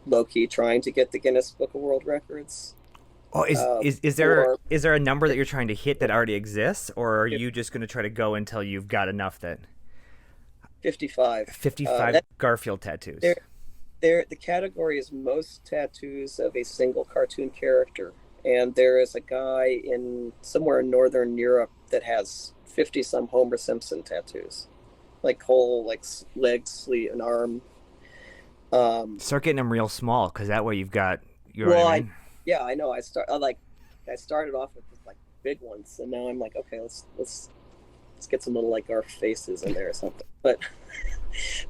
low key trying to get the Guinness Book of World Records. Oh, For is there a number that you're trying to hit that already exists, or are you just going to try to go until you've got enough that 55. 55 Garfield tattoos? The category is most tattoos of a single cartoon character, and there is a guy in somewhere in Northern Europe that has 50 some Homer Simpson tattoos, like whole like leg, sleeve, and arm. Start getting them real small, because that way you've got. You know Well, what I mean? yeah, I know. I started off with like big ones, and now I'm like, okay, let's get some little like our faces in there or something. But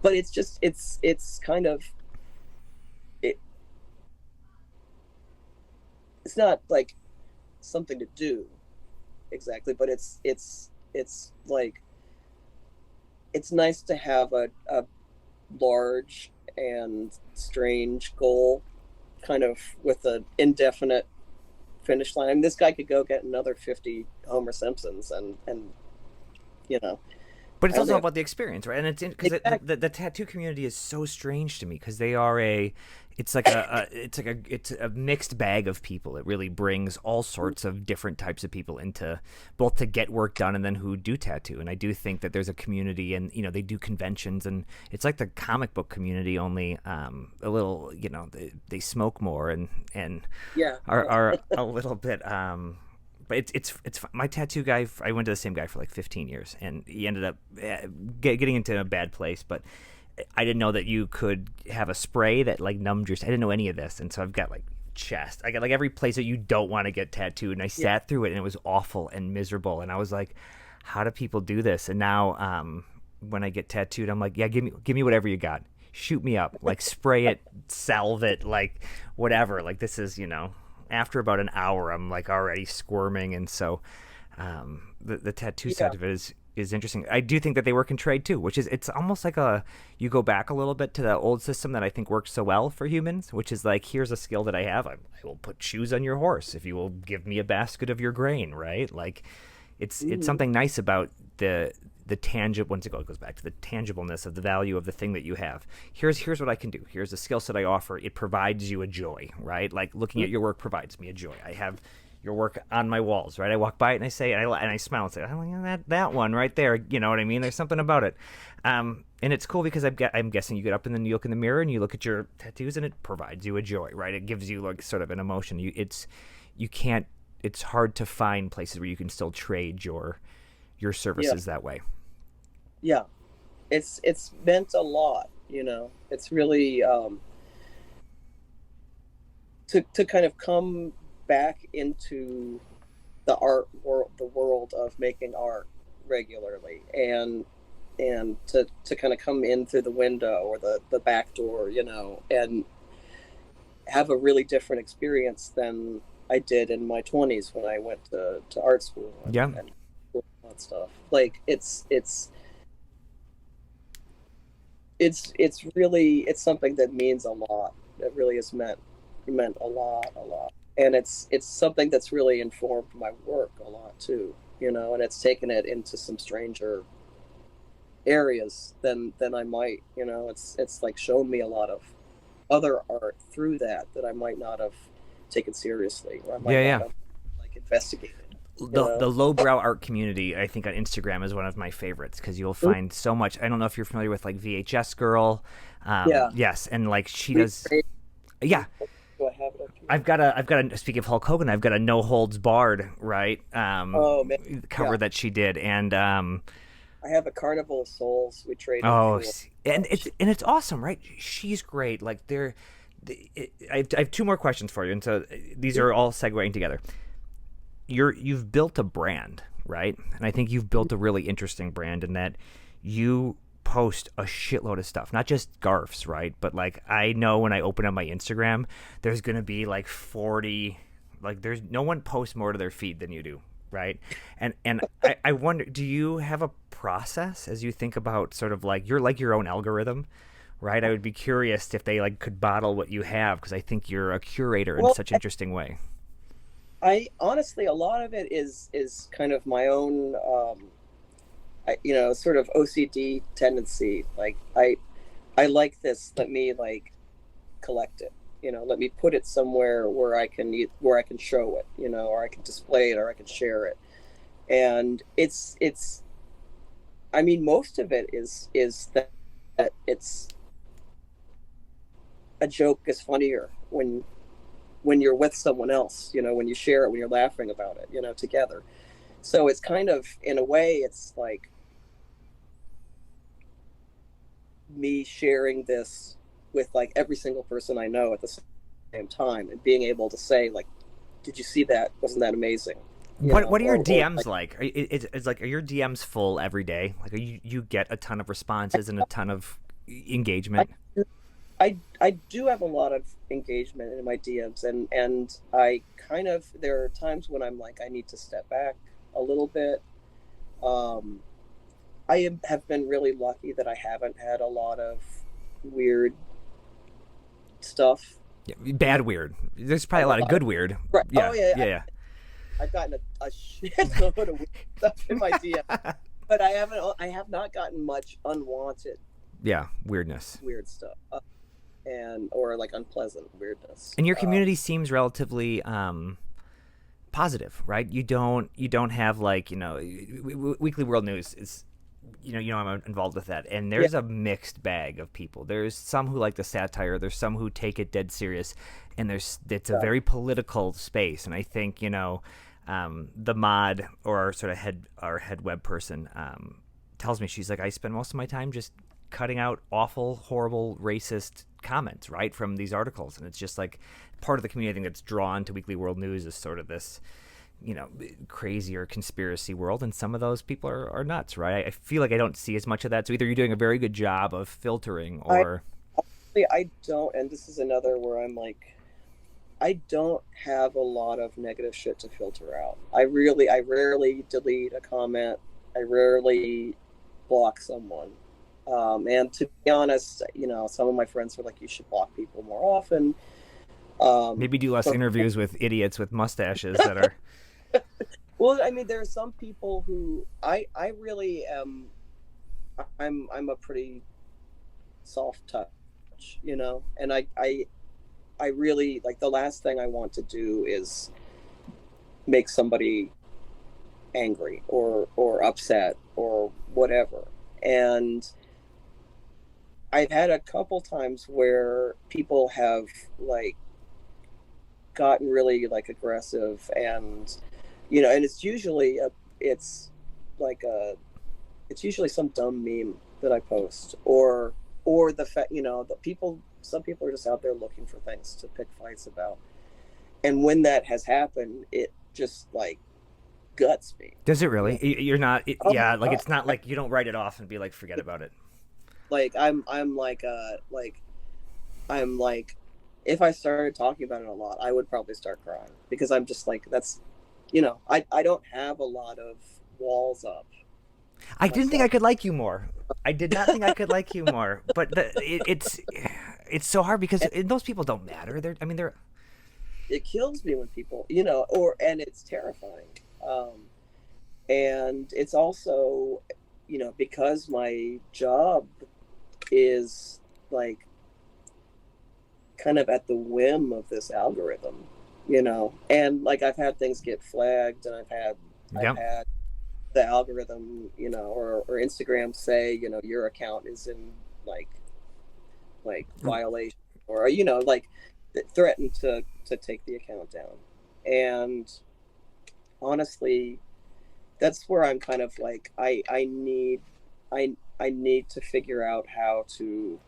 but it's kind of it's not like something to do exactly, but it's like it's nice to have a large and strange goal, kind of with an indefinite finish line. I mean, this guy could go get another 50 Homer Simpsons, and you know. But it's also about the experience, right? And it's because Exactly. the tattoo community is so strange to me, because they are it's a mixed bag of people. It really brings all sorts of different types of people into both to get work done and then who do tattoo. And I do think that there's a community, and they do conventions, and it's like the comic book community, only a little, they smoke more and Yeah. are a little bit. But it's my tattoo guy. I went to the same guy for like 15 years, and he ended up getting into a bad place. But I didn't know that you could have a spray that like numbed your. I didn't know any of this, and so I've got like chest. I got like every place that you don't want to get tattooed, and I sat through it, and it was awful and miserable. And I was like, how do people do this? And now, when I get tattooed, I'm like, yeah, give me whatever you got. Shoot me up, like spray it, salve it, like whatever. Like this is, after about an hour, I'm like already squirming, and so the tattoo side of it is interesting. I do think that they work in trade too, which is it's almost like you go back a little bit to the old system that I think works so well for humans, which is like, here's a skill that I have. I will put shoes on your horse if you will give me a basket of your grain, right? Like it's something nice about the tangible. Once it goes back to the tangibleness of the value of the thing that you have. Here's what I can do. Here's the skill set I offer. It provides you a joy, right? Like looking at your work provides me a joy. I have your work on my walls, right? I walk by it and I say, and I smile and say, oh, that one right there. You know what I mean? There's something about it. And it's cool because I'm guessing you get up and then you look in the mirror and you look at your tattoos and it provides you a joy, right? It gives you like sort of an emotion. It's hard to find places where you can still trade your services that way. Yeah, it's meant a lot. It's really to kind of come back into the art world, the world of making art regularly, and to kind of come in through the window or the back door, and have a really different experience than I did in my 20s when I went to art school and all that stuff. Like it's something that means a lot. It really has meant a lot, and it's something that's really informed my work a lot too. And it's taken it into some stranger areas than I might. It's like shown me a lot of other art through that I might not have taken seriously, or I might not have like investigated. The lowbrow art community, I think, on Instagram is one of my favorites, because you'll find so much. I don't know if you're familiar with like VHS Girl. Yes, and like she does. Yeah. Do I have it up here? I've got a, speaking of Hulk Hogan, I've got a No Holds Barred, right? Cover that she did, and I have a Carnival of Souls we traded. And it's awesome, right? She's great. Like I have two more questions for you, and so these are all segueing together. You've built a brand, right? And I think you've built a really interesting brand in that you post a shitload of stuff, not just garfs, right? But like I know when I open up my Instagram, there's gonna be like 40. Like there's no one posts more to their feed than you do, right? And I wonder, do you have a process as you think about sort of like you're like your own algorithm, right? I would be curious if they like could bottle what you have, because I think you're a curator in such an interesting way. I honestly, a lot of it is kind of my own, sort of OCD tendency. Like I like this. Let me like collect it. Let me put it somewhere where I can show it. Or I can display it, or I can share it. And it's. I mean, most of it is that it's a joke is funnier when you're with someone else, when you share it, when you're laughing about it, together. So it's kind of, in a way, it's like me sharing this with like every single person I know at the same time, and being able to say like, did you see that? Wasn't that amazing? What are your DMs like? It's like, are your DMs full every day? Like, you get a ton of responses and a ton of engagement? I do have a lot of engagement in my DMs, and I kind of, there are times when I'm like, I need to step back a little bit. Have been really lucky that I haven't had a lot of weird stuff. Yeah, bad weird. There's probably a lot of good weird. Right. Yeah. Oh yeah. Yeah. I've gotten a shitload of weird stuff in my DM, but I have not gotten much unwanted. Yeah, weirdness. Weird stuff. Or like unpleasant weirdness. And your community seems relatively positive, right? You don't have like, Weekly World News is, I'm involved with that, and there's a mixed bag of people. There's some who like the satire, there's some who take it dead serious, and it's a very political space. And I think the mod, or our head web person, tells me, she's like, I spend most of my time just cutting out awful, horrible, racist comments, right, from these articles. And it's just like part of the community, I think, that's drawn to Weekly World News is sort of this, crazier conspiracy world. And some of those people are nuts, right? I feel like I don't see as much of that. So either you're doing a very good job of filtering, or I don't. And this is another where I'm like, I don't have a lot of negative shit to filter out. I rarely delete a comment. I rarely block someone. And to be honest, some of my friends are like, you should block people more often. Maybe do less interviews with idiots with mustaches that are. Well, I mean, there are some people who I really am. I'm a pretty soft touch, and I really, like, the last thing I want to do is make somebody angry or upset or whatever. And I've had a couple times where people have like gotten really like aggressive, and and it's usually it's usually some dumb meme that I post, or the fact, some people are just out there looking for things to pick fights about. And when that has happened, it just like guts me. Does it really? You're not, yeah, like it's not like you don't write it off and be like, forget about it. Like I'm like if I started talking about it a lot, I would probably start crying, because I'm just like, that's, I don't have a lot of walls up. I didn't think I could like you more. I did not think I could like you more. But it's so hard, because those people don't matter. They're. It kills me when people, and it's terrifying. And it's also, because my job is like kind of at the whim of this algorithm, and like I've had things get flagged, and I've had the algorithm, or Instagram say, your account is in like violation, or like threatened to take the account down. And honestly, that's where I'm kind of like, I need to figure out how to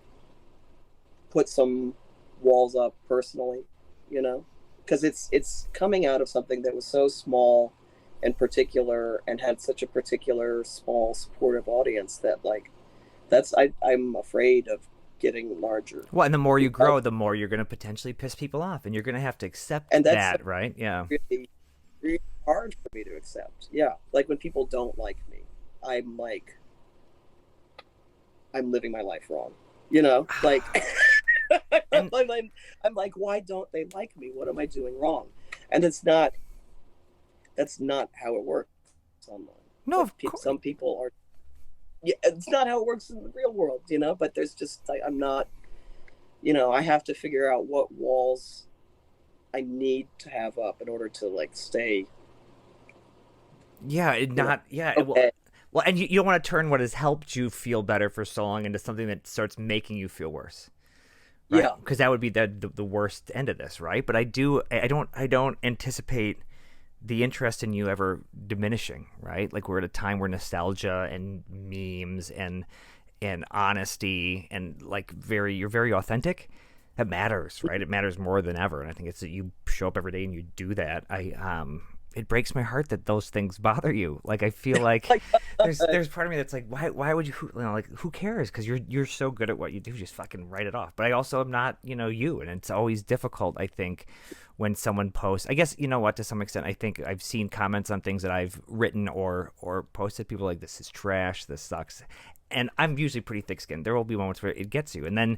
put some walls up personally, because it's coming out of something that was so small and particular, and had such a particular small supportive audience, that like I'm afraid of getting larger. Well, and the more you grow, the more you're going to potentially piss people off, and you're going to have to accept And that's that, right? Yeah. really, really hard for me to accept. Yeah. Like when people don't like me, I'm like, I'm living my life wrong. You know, like And I'm like, why don't they like me? What am I doing wrong? And that's not how it works online. no, Like of course. some people are, yeah, it's not how it works in the real world, you know. But there's just I'm not, you know, I have to figure out what walls I need to have up in order to like stay, Yeah, it you know, not yeah, okay. well, and you don't want to turn what has helped you feel better for so long into something that starts making you feel worse, right? Yeah, Because that would be the worst end of this, right? But I don't anticipate the interest in you ever diminishing, right? Like we're at a time where nostalgia and memes and honesty and like you're very authentic. That matters, right? It matters more than ever, and I think it's that you show up every day and you do that. It breaks my heart that those things bother you. Like I feel like like there's part of me that's like, why would you know, like who cares? Because you're so good at what you do, just fucking write it off. But I also am not, you know, you, and it's always difficult. I think when someone posts, I guess you know what, to some extent, I think I've seen comments on things that I've written or posted. People are like, this is trash, this sucks, and I'm usually pretty thick-skinned. There will be moments where it gets you, and then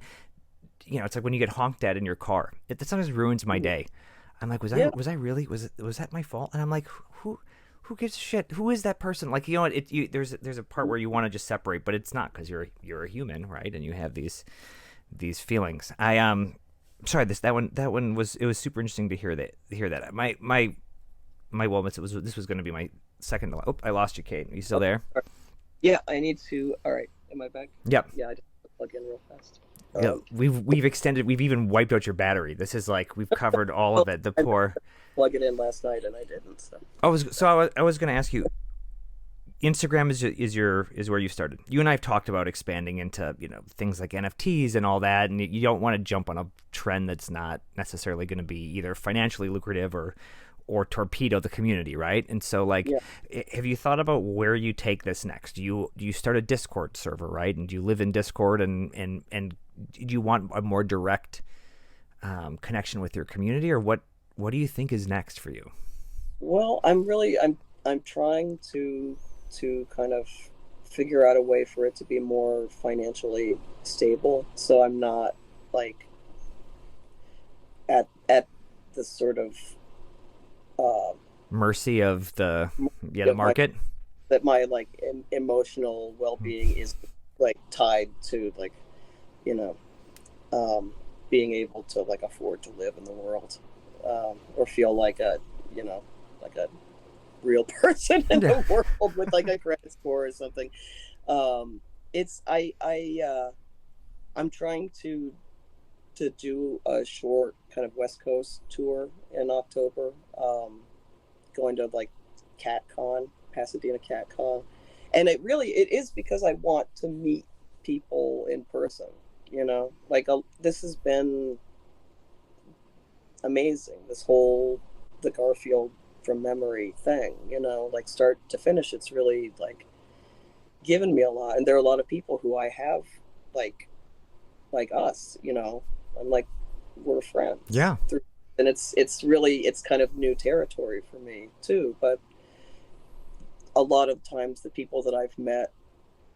you know, it's like when you get honked at in your car. It sometimes ruins my day. I'm like, yeah, was I really was that my fault? And I'm like, who gives a shit? Who is that person? Like, you know what? There's a part where you want to just separate, but it's not because you're a human, right? And you have these feelings. Sorry, that one was, it was super interesting to hear that. My well, this was going to be my second. Oh, I lost you, Kate. Are you still there? yeah. I need to. All right, am I back? Yep. Yeah, I just plug in real fast. Yeah, we've extended. We've even wiped out your battery. This is like we've covered all of it. The I poor. plug it in last night and I didn't. So I was going to ask you. Instagram is where you started. You and I have talked about expanding into, you know, things like NFTs and all that, and you don't want to jump on a trend that's not necessarily going to be either financially lucrative or torpedo the community, right? And so, like, yeah. have you thought about where you take this next? Do you start a Discord server, right? And do you live in Discord and do you want a more direct connection with your community, or what do you think is next for you? Well, I'm trying to kind of figure out a way for it to be more financially stable, so I'm not like at the sort of mercy of the of market. that my like emotional well-being is like tied to like, you know, being able to like afford to live in the world, or feel like a, you know, like a real person in the world with like a credit score or something. It's I'm trying to do a short kind of West Coast tour in October, going to like CatCon, Pasadena CatCon, and it is because I want to meet people in person. You know, like this has been amazing. This whole the Garfield from memory thing, you know, like start to finish, it's really like given me a lot. And there are a lot of people who I have like us, you know. I'm like, we're friends. Yeah. And it's really, it's kind of new territory for me too. But a lot of times the people that I've met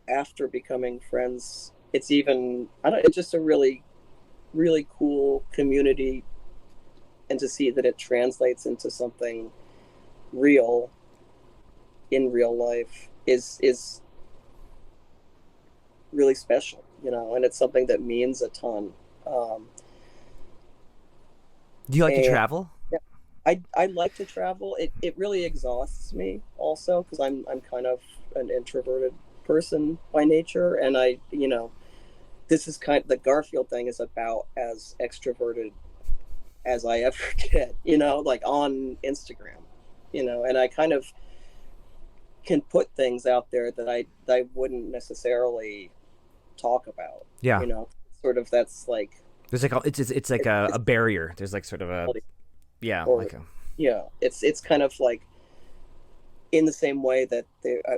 after becoming friends, it's just a really, really cool community. And to see that it translates into something real in real life is really special, you know, and it's something that means a ton. Do you like to travel? Yeah, I like to travel. It really exhausts me also, because I'm kind of an introverted person by nature, and I, you know, this is kind of, the Garfield thing is about as extroverted as I ever get, you know, like on Instagram, you know, and I kind of can put things out there that I wouldn't necessarily talk about. Yeah. You know, sort of, that's like, there's like it's like a barrier. There's like sort of a, yeah, or, like a, yeah, it's kind of like in the same way that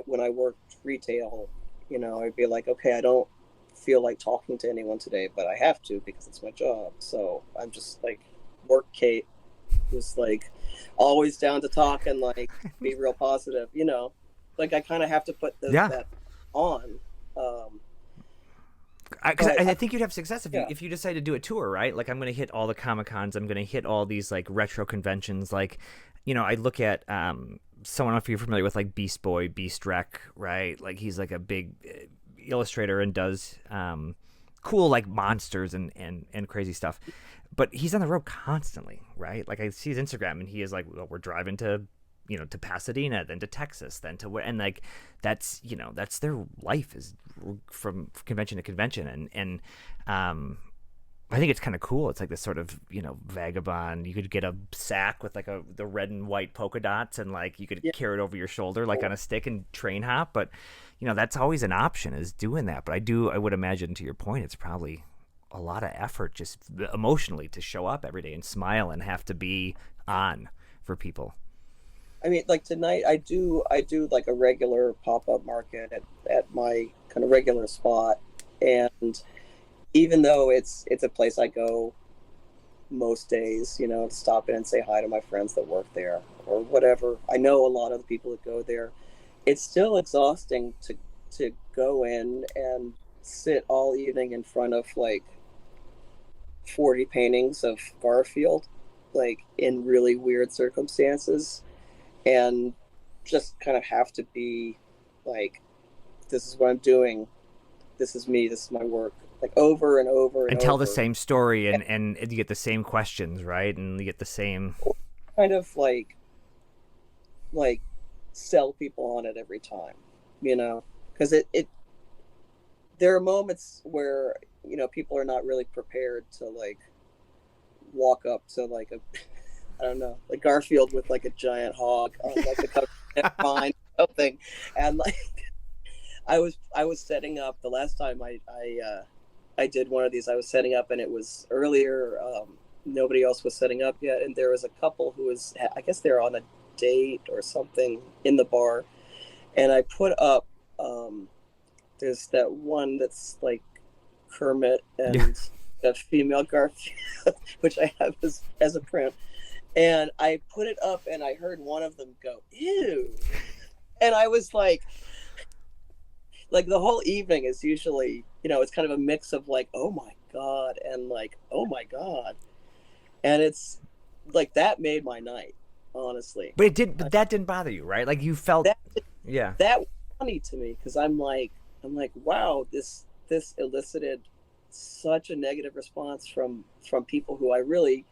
when I worked retail, you know, I'd be like, okay, I don't feel like talking to anyone today, but I have to because it's my job. So I'm just like, work Kate, just like always down to talk and like be real positive, you know. Like I kind of have to put Yeah. that on. Um, Because I think you'd have success if yeah. if you decide to do a tour, right? Like I'm going to hit all the Comic Cons, I'm going to hit all these like retro conventions. Like, you know, I look at someone, if you're familiar with like Beast Boy, Beast Rec, right? Like he's like a big illustrator and does cool like monsters and crazy stuff. But he's on the road constantly, right? Like I see his Instagram and he is like, well, we're driving to, you know, to Pasadena, then to Texas, then to where, and like that's, you know, that's their life, is from convention to convention. And I think it's kind of cool. It's like this sort of, you know, vagabond. You could get a sack with like the red and white polka dots, and like you could carry it over your shoulder like on a stick and train hop. But you know, that's always an option, is doing that. But I would imagine, to your point, it's probably a lot of effort just emotionally to show up every day and smile and have to be on for people. I mean, like tonight, I do like a regular pop up market at my kind of regular spot, and even though it's a place I go most days, you know, to stop in and say hi to my friends that work there or whatever. I know a lot of the people that go there. It's still exhausting to go in and sit all evening in front of like 40 paintings of Garfield, like in really weird circumstances, and just kind of have to be like, this is what I'm doing, this is me, this is my work, like over and over and tell over. the same story, and you get the same questions, right? And you get the same kind of like sell people on it every time, you know, because it there are moments where, you know, people are not really prepared to like walk up to like a I don't know, like Garfield with like a giant hog on like the cover fine something, and like I was setting up the last time I did one of these. I was setting up, and it was earlier. Nobody else was setting up yet, and there was a couple who was, I guess they're on a date or something in the bar, and I put up. There's that one that's like Kermit and a female Garfield, which I have as a print. And I put it up, and I heard one of them go, "Ew," and I was like the whole evening is usually, you know, it's kind of a mix of like, oh my god, and like, oh my god, and it's like that made my night, honestly. But that didn't bother you, right? Like you felt that yeah. That was funny to me because I'm like, wow, this elicited such a negative response from people who I really.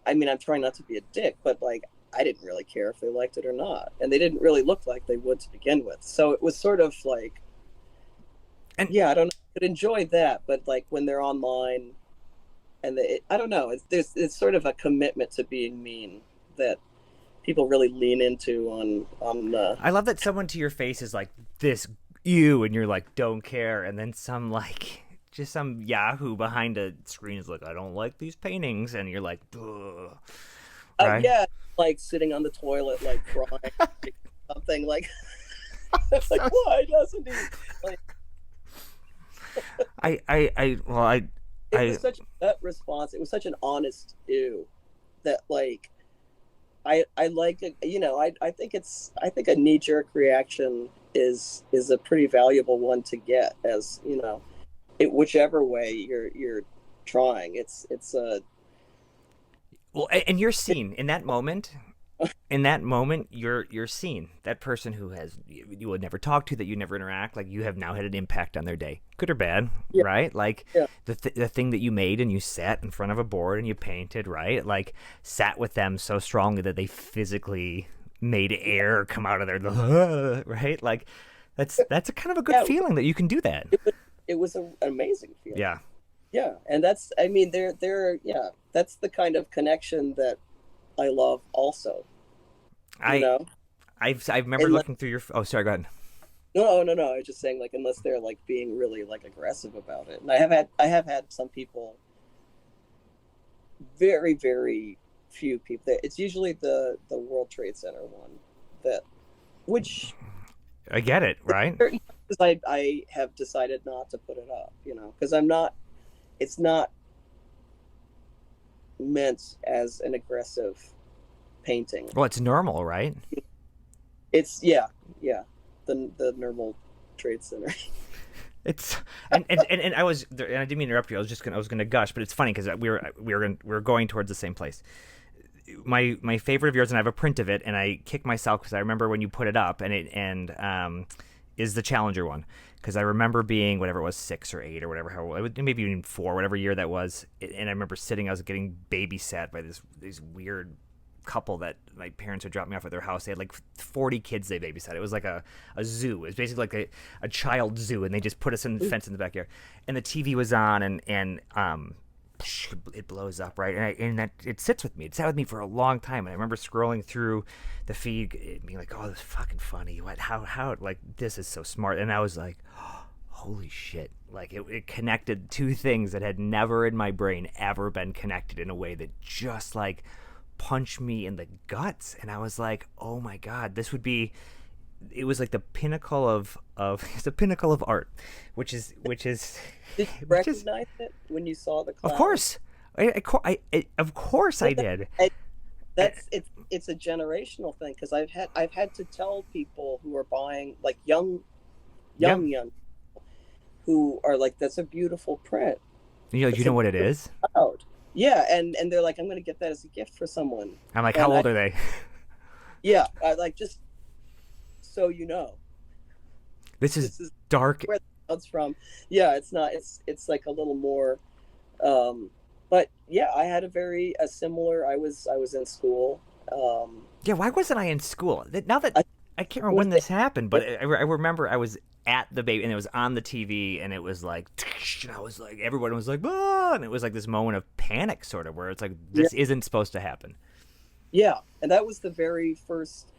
I mean, I'm trying not to be a dick, but like, I didn't really care if they liked it or not, and they didn't really look like they would to begin with. So it was sort of like, and yeah, I don't know, I could enjoy that, but like when they're online, and I don't know, it's sort of a commitment to being mean that people really lean into on. I love that someone to your face is like, this you, and you're like, don't care, and then some like. Just some Yahoo behind a screen is like, I don't like these paintings, and you're like, ugh. Right? Yeah, like sitting on the toilet, like crying, like, something like, like why doesn't he? Like, it was such a gut response. It was such an honest ew that like, I like it. You know, I think a knee jerk reaction is a pretty valuable one to get, as you know. Whichever way you're trying, it's a well, and you're seen in that moment. In that moment, you're seen. That person who you would never talk to, that you never interact, like you have now had an impact on their day, good or bad, right? Like the thing that you made, and you sat in front of a board and you painted, right? Like sat with them so strongly that they physically made air come out of their right? Like that's a kind of a good feeling that you can do that. It was an amazing feeling. Yeah, and that's, I mean, that's the kind of connection that I love. Also, you know, I remember looking through your. Oh, sorry. Go ahead. No. I was just saying, like, unless they're like being really like aggressive about it, and I have had some people. Very, very few people. It's usually the World Trade Center one, which I get it, right? because I have decided not to put it up, because I'm not. It's not meant as an aggressive painting. Well, it's normal, right? It's yeah, the normal trade center. It's and I was and I didn't mean to interrupt you. I was gonna gush, but it's funny because we were going towards the same place. My favorite of yours, and I have a print of it, and I kick myself because I remember when you put it up, is the Challenger one, because I remember being whatever it was, 6 or 8 or whatever, maybe even 4, whatever year that was, and I remember I was getting babysat by these weird couple that my parents would drop me off at their house. They had like 40 kids they babysat. It was like a zoo. It was basically like a child zoo, and they just put us in the fence in the backyard. And the TV was on, and it blows up, right? And that it sits with me. It sat with me for a long time. And I remember scrolling through the feed, being like, "Oh, this is fucking funny. What? How? Like, this is so smart." And I was like, oh, "Holy shit!" Like it connected two things that had never in my brain ever been connected in a way that just like punched me in the guts. And I was like, "Oh my god, this would be." It was like the pinnacle of it's the pinnacle of art, which is. Did you recognize it when you saw the cloud? Of course, of course I did. It's a generational thing, because I've had to tell people who are buying, like young people, who are like, "That's a beautiful print." You know what it is? Cloud. Yeah, and they're like, "I'm going to get that as a gift for someone." I'm like, "How old are they?" Yeah, I like, just so you know. This is dark. Where the cloud's from? Yeah, it's not. It's like a little more. But yeah, I had a similar. I was in school. Yeah, why wasn't I in school? Now that I can't remember when this happened, but I remember I was at the baby, and it was on the TV, and it was like, and I was like, everyone was like, "Ah!" And it was like this moment of panic, sort of, where it's like, this isn't supposed to happen. Yeah, and that was the very first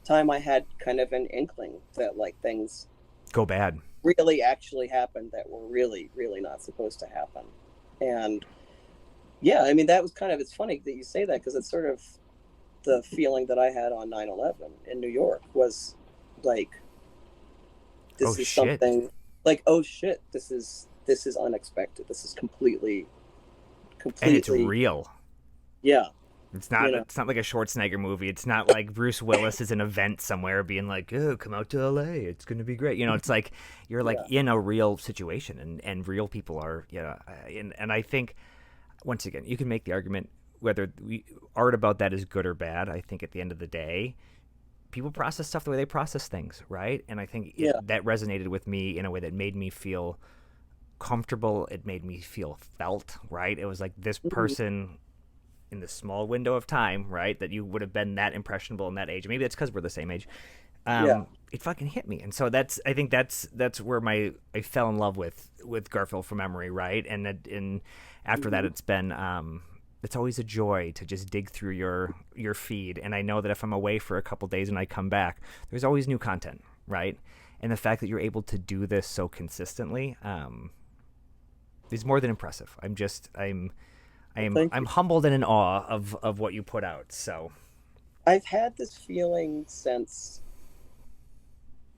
time I had kind of an inkling that like things go bad, really actually happened that were really, really not supposed to happen. And yeah, I mean, that was kind of, it's funny that you say that, because it's sort of the feeling that I had on 9/11 in New York, was like, this is something like, oh shit, this is unexpected. This is completely, and it's real. Yeah. It's not like a Schwarzenegger movie. It's not like Bruce Willis is an event somewhere being like, "Oh, come out to LA. It's going to be great." It's like you're like in a real situation, and real people are, and I think, once again, you can make the argument whether art about that is good or bad. I think at the end of the day, people process stuff the way they process things, right? And I think that resonated with me in a way that made me feel comfortable. It made me feel felt, right? It was like this person in the small window of time, right, that you would have been that impressionable in that age. Maybe that's because we're the same age. It fucking hit me, and so I think that's where I fell in love with Garfield from memory, right? And after that, it's been it's always a joy to just dig through your feed, and I know that if I'm away for a couple days and I come back, there's always new content, right? And the fact that you're able to do this so consistently is more than impressive. I'm humbled and in awe of what you put out. So I've had this feeling since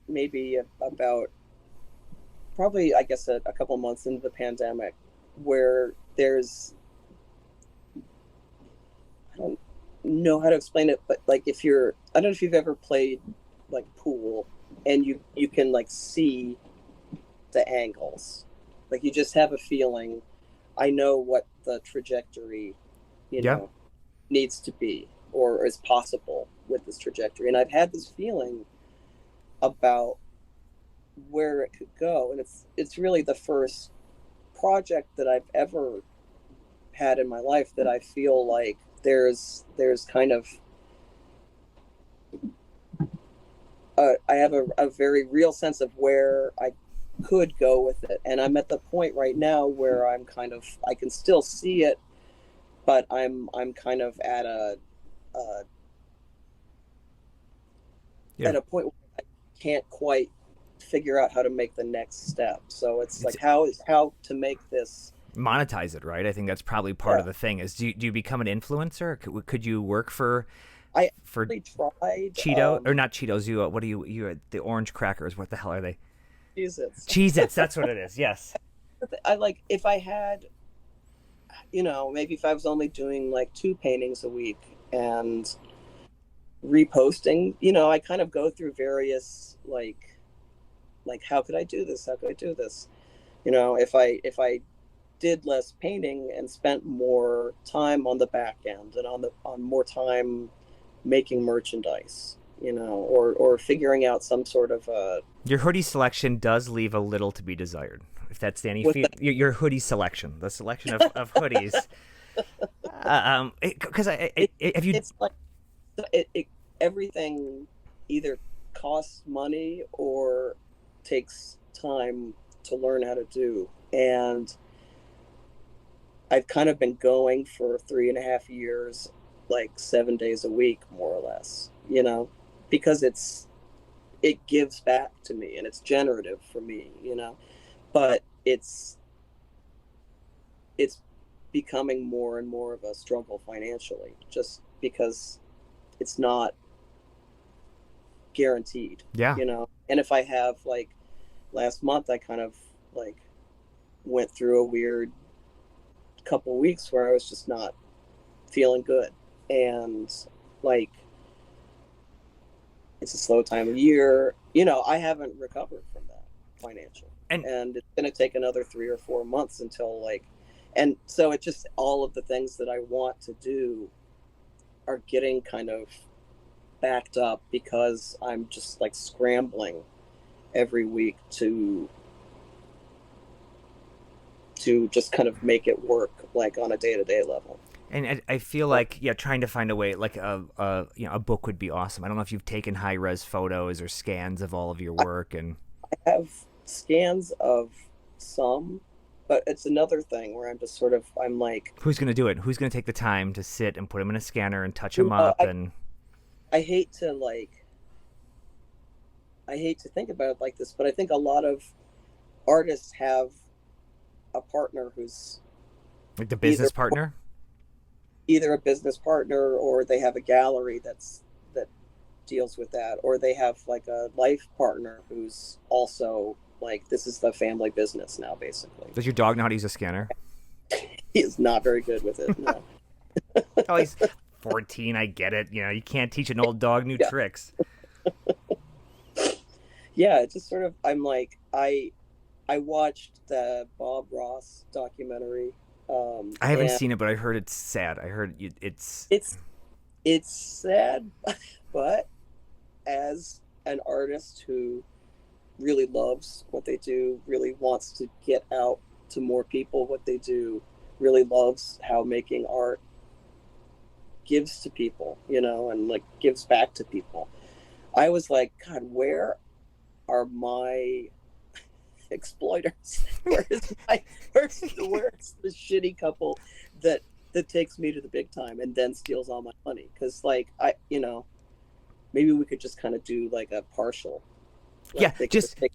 maybe about probably, I guess, a couple months into the pandemic, where there's, I don't know how to explain it, but like, I don't know if you've ever played like pool, and you can like see the angles, like you just have a feeling. I know what the trajectory, needs to be, or is possible with this trajectory. And I've had this feeling about where it could go. And it's really the first project that I've ever had in my life that I feel like there's kind of, I have a very real sense of where I could go with it, and I'm at the point right now where I'm kind of, I can still see it, but I'm kind of at a point where I can't quite figure out how to make the next step. So it's like, how to make this, monetize it, right? I think that's probably part of the thing. Is do you become an influencer? Could you work for tried Cheeto or not Cheetos? You what do you the orange crackers? What the hell are they? Cheez-Its. Cheez-Its, that's what it is. Yes. I like, if I had, maybe if I was only doing like 2 paintings a week and reposting, I kind of go through various like how could I do this? How could I do this? If I did less painting and spent more time on the back end and on more time making merchandise, or figuring out some sort of Your hoodie selection does leave a little to be desired. If that's any with your hoodie selection, the selection of hoodies. Because if you, it's like everything either costs money or takes time to learn how to do. And I've kind of been going for 3.5 years, like 7 days a week, more or less, because it gives back to me and it's generative for me, but it's becoming more and more of a struggle financially, just because it's not guaranteed. yeah. And if I have, like, last month, I kind of like went through a weird couple weeks where I was just not feeling good, and like, it's a slow time of year. I haven't recovered from that financially, and it's going to take another 3 or 4 months until, like, and so it just, all of the things that I want to do are getting kind of backed up because I'm just like scrambling every week to just kind of make it work, like, on a day-to-day level. And I feel like, yeah, trying to find a way, like a book would be awesome. I don't know if you've taken high res photos or scans of all of your work. And I have scans of some, but it's another thing where I'm like, who's going to do it? Who's going to take the time to sit and put them in a scanner and touch them up? I hate to think about it like this, but I think a lot of artists have a partner who's like the business partner, either a business partner, or they have a gallery that deals with that, or they have like a life partner who's also like, this is the family business now, basically. Does your dog know how to use a scanner? He is not very good with it. No. Oh, he's 14. I get it. You can't teach an old dog new tricks. Yeah, it's just sort of, I'm like, I watched the Bob Ross documentary. I haven't seen it, but I heard it's sad. I heard it's sad, but as an artist who really loves what they do, really wants to get out to more people what they do, really loves how making art gives to people, and like gives back to people. I was like, God, where are my exploiters? Where's the shitty couple that takes me to the big time and then steals all my money? Because, like, maybe we could just kind of do like a partial. Like, yeah,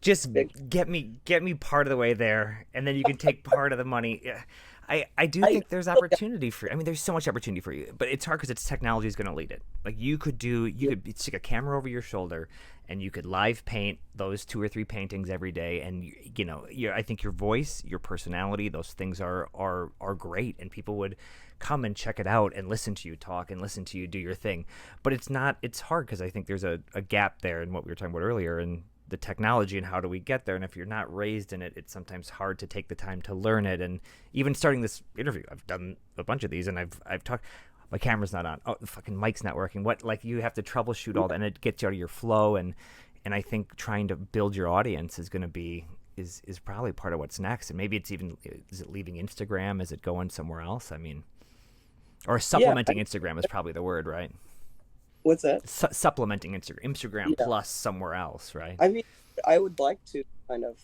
just get me part of the way there, and then you can take part of the money. Yeah. I do think there's opportunity for. I mean, there's so much opportunity for you, but it's hard because technology is going to lead it. Like, you could stick a camera over your shoulder, and you could live paint those 2 or 3 paintings every day, and I think your voice, your personality, those things are great, and people would come and check it out and listen to you talk and listen to you do your thing. But it's hard because I think there's a gap there in what we were talking about earlier, and the technology and how do we get there. And if you're not raised in it, it's sometimes hard to take the time to learn it. And even starting this interview, I've done a bunch of these, and I've talked, my camera's not on, oh, the fucking mic's not working, like, you have to troubleshoot all that, and it gets you out of your flow. And I think trying to build your audience is going to be is probably part of what's next. And maybe it's even, is it leaving Instagram? Is it going somewhere else? I mean, or supplementing Instagram is probably the word, right? What's that? Supplementing Instagram plus somewhere else, right? I mean, I would like to kind of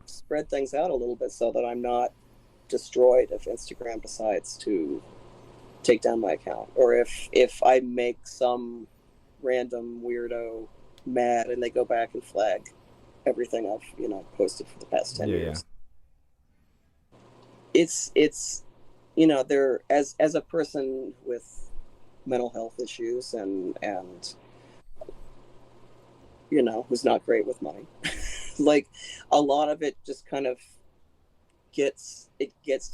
spread things out a little bit so that I'm not destroyed if Instagram decides to take down my account, or if I make some random weirdo mad and they go back and flag everything I've posted for the past 10 years. It's there, as a person with mental health issues and who's not great with money. Like a lot of it just kind of gets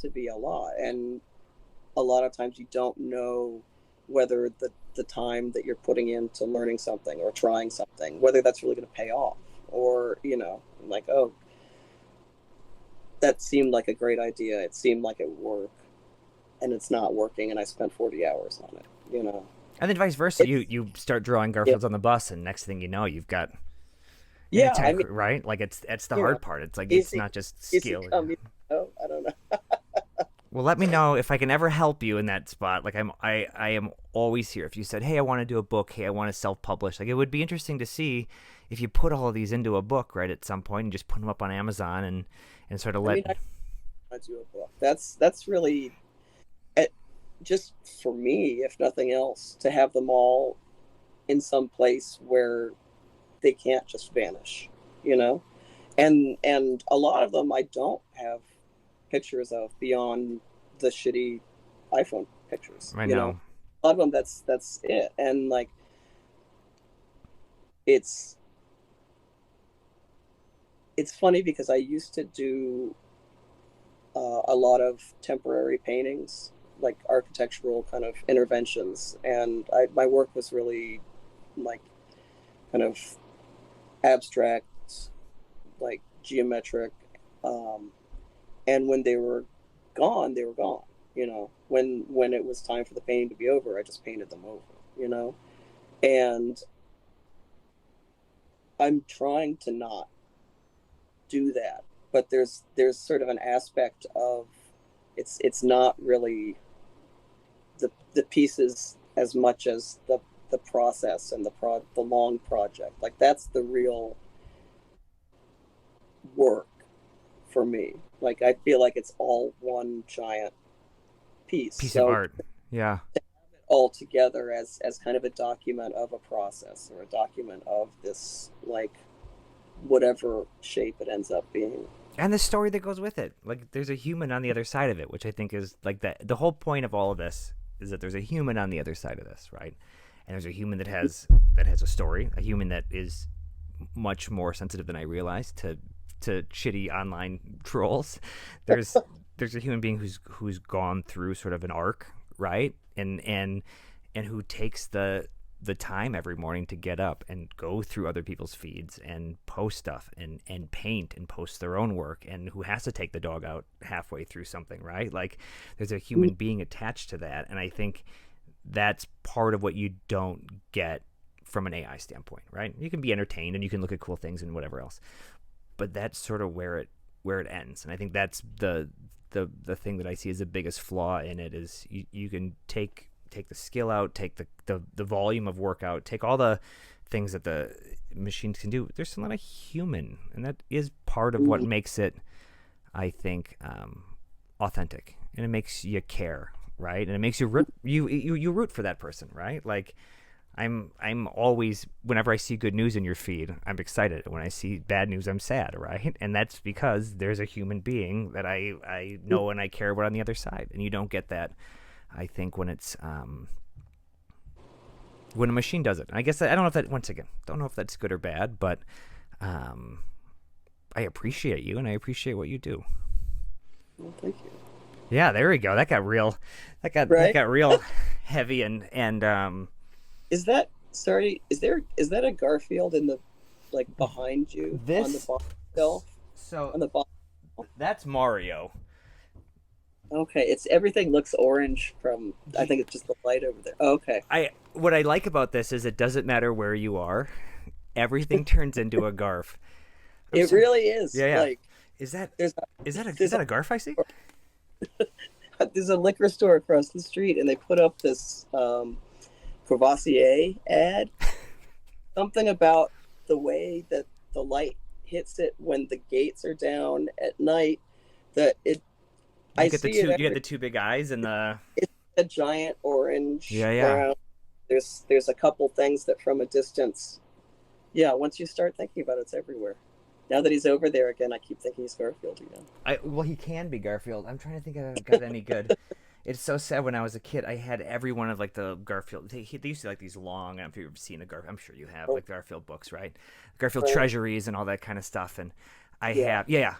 to be a lot, and a lot of times you don't know whether the time that you're putting into learning something or trying something, whether that's really going to pay off, or like, oh, that seemed like a great idea, it seemed like it would work, and it's not working, and I spent 40 hours on it. And then vice versa, It's, you start drawing yeah, Garfields on the bus, and next thing you know, you've got an yeah, I entire mean, right. Like it's the you know hard part. It's like is it's he not just is he skill. coming? Oh, I don't know. Well, let me know if I can ever help you in that spot. Like I am always here. If you said, "Hey, I want to do a book. Hey, I want to self-publish." Like it would be interesting to see if you put all of these into a book, right, at some point, and just put them up on Amazon and sort of I let. mean, I want to do a book. That's really it, just for me, if nothing else, to have them all in some place where they can't just vanish, you know. And a lot of them I don't have pictures of beyond the shitty iPhone pictures. I know. A lot of them, that's it. And like, it's it's funny because I used to do a lot of temporary paintings, like architectural kind of interventions, and my work was really like kind of abstract, like geometric. Um, and when they were gone, they were gone. When it was time for the painting to be over, I just painted them over. And I'm trying to not do that, but there's sort of an aspect of it's not really the pieces as much as the process and the long project. Like that's the real work for me. Like I feel like it's all one giant piece. Piece of So art. Yeah. all together as kind of a document of a process, or a document of this, like, whatever shape it ends up being. And the story that goes with it. Like there's a human on the other side of it, which I think is like the whole point of all of this is that there's a human on the other side of this, right? And there's a human that has a story, a human that is much more sensitive than I realized to shitty online trolls. There's a human being who's gone through sort of an arc, right? And who takes the time every morning to get up and go through other people's feeds and post stuff and paint and post their own work, and who has to take the dog out halfway through something, right? Like there's a human being attached to that, and I think that's part of what you don't get from an AI standpoint, right? You can be entertained and you can look at cool things and whatever else, but that's sort of where it ends. And I think that's the thing that I see as the biggest flaw in it is you can take the skill out, take the volume of work out, take all the things that the machines can do. There's a lot of human, and that is part of what makes it, I think, authentic, and it makes you care, right? And it makes you root for that person, right? Like I'm always, whenever I see good news in your feed, I'm excited. When I see bad news, I'm sad, right? And that's because there's a human being that I know and I care about on the other side, and you don't get that, I think, when it's when a machine does it. And I guess I don't know if that, once again, don't know if that's good or bad, but I appreciate you and I appreciate what you do. Well, thank you. Yeah, there we go. That got real. That got real heavy and Is that, sorry? Is that a Garfield in the, like, behind you on the bottom shelf? So On the bottom. that's Mario. Okay, everything looks orange from. I think it's just the light over there. Okay. What I like about this is it doesn't matter where you are, everything turns into a Garf. It really is. Yeah. Like, Is that there's a Garf I see? there's a liquor store across the street, and they put up this Courvoisier ad. Something about the way that the light hits it when the gates are down at night. That it. You had the two big eyes and the. It's a giant orange. Yeah. Brown. There's a couple things that from a distance. Yeah, once you start thinking about it, it's everywhere. Now that he's over there again, I keep thinking he's Garfield again. Well, he can be Garfield. I'm trying to think if I've got any good. It's so sad. When I was a kid, I had every one of like the Garfield. They used to like these long. I don't know if you've ever seen a Garfield. I'm sure you have Oh, like Garfield books, right? Garfield oh, treasuries and all that kind of stuff. And I yeah. have, yeah.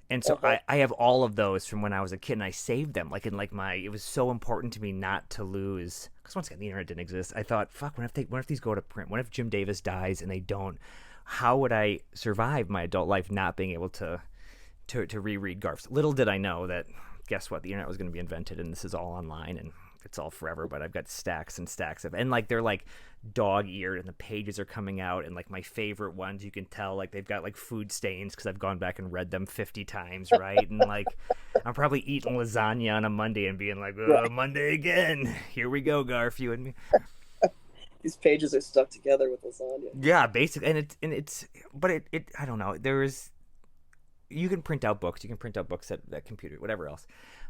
And so Uh-huh. I have all of those from when I was a kid, and I saved them. Like in like my, it was so important to me not to lose. Because once again, the internet didn't exist. I thought, fuck, what if these go to print? What if Jim Davis dies and they don't? How would I survive my adult life not being able to reread Garfs? Little did I know that, guess what, the internet was going to be invented, and this is all online, and it's all forever. But I've got stacks and stacks of, and like they're like dog-eared, and the pages are coming out, and like my favorite ones, you can tell like they've got like food stains because I've gone back and read them 50 times, right? And like I'm probably eating lasagna on a Monday and being like, oh, Right. Monday again, here we go, Garf, you and me. These pages are stuck together with lasagna. Yeah, basically. And it's but it I don't know, there is, you can print out books, at computer, whatever else,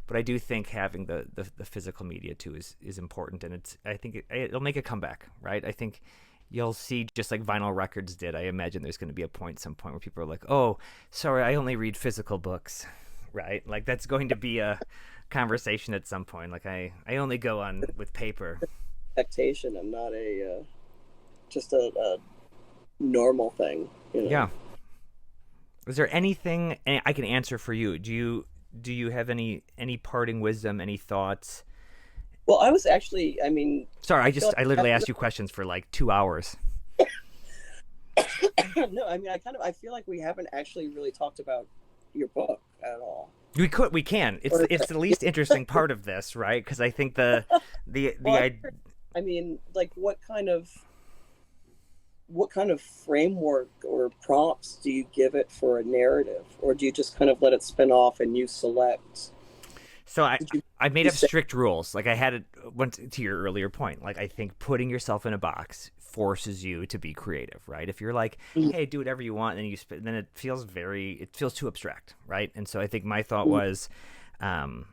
but I do think having the physical media too is important, and it's, I think it'll make a comeback, right? I think you'll see, just like vinyl records did. I imagine there's going to be a point, some point, where people are like, oh, sorry, I only read physical books, right? Like that's going to be a conversation at some point. Like I only go on with paper. Expectation and not a just a normal thing, you know. Yeah. Is there anything I can answer for you? Do you have any parting wisdom, any thoughts? Well, I was actually, I mean, Sorry, I feel I like literally asked you questions for like 2 hours. no, I mean, I feel like we haven't actually really talked about your book at all. We can. Or, It's the least interesting part of this, right? Because I think the well, I I mean, like, what kind of framework or prompts do you give it for a narrative, or do you just kind of let it spin off and you select? so Did you, I made you up say, strict rules. Like I had it, went to your earlier point. Like I think putting yourself in a box forces you to be creative, right? If you're like, hey, do whatever you want, then it feels too abstract, right? And so I think my thought was, um,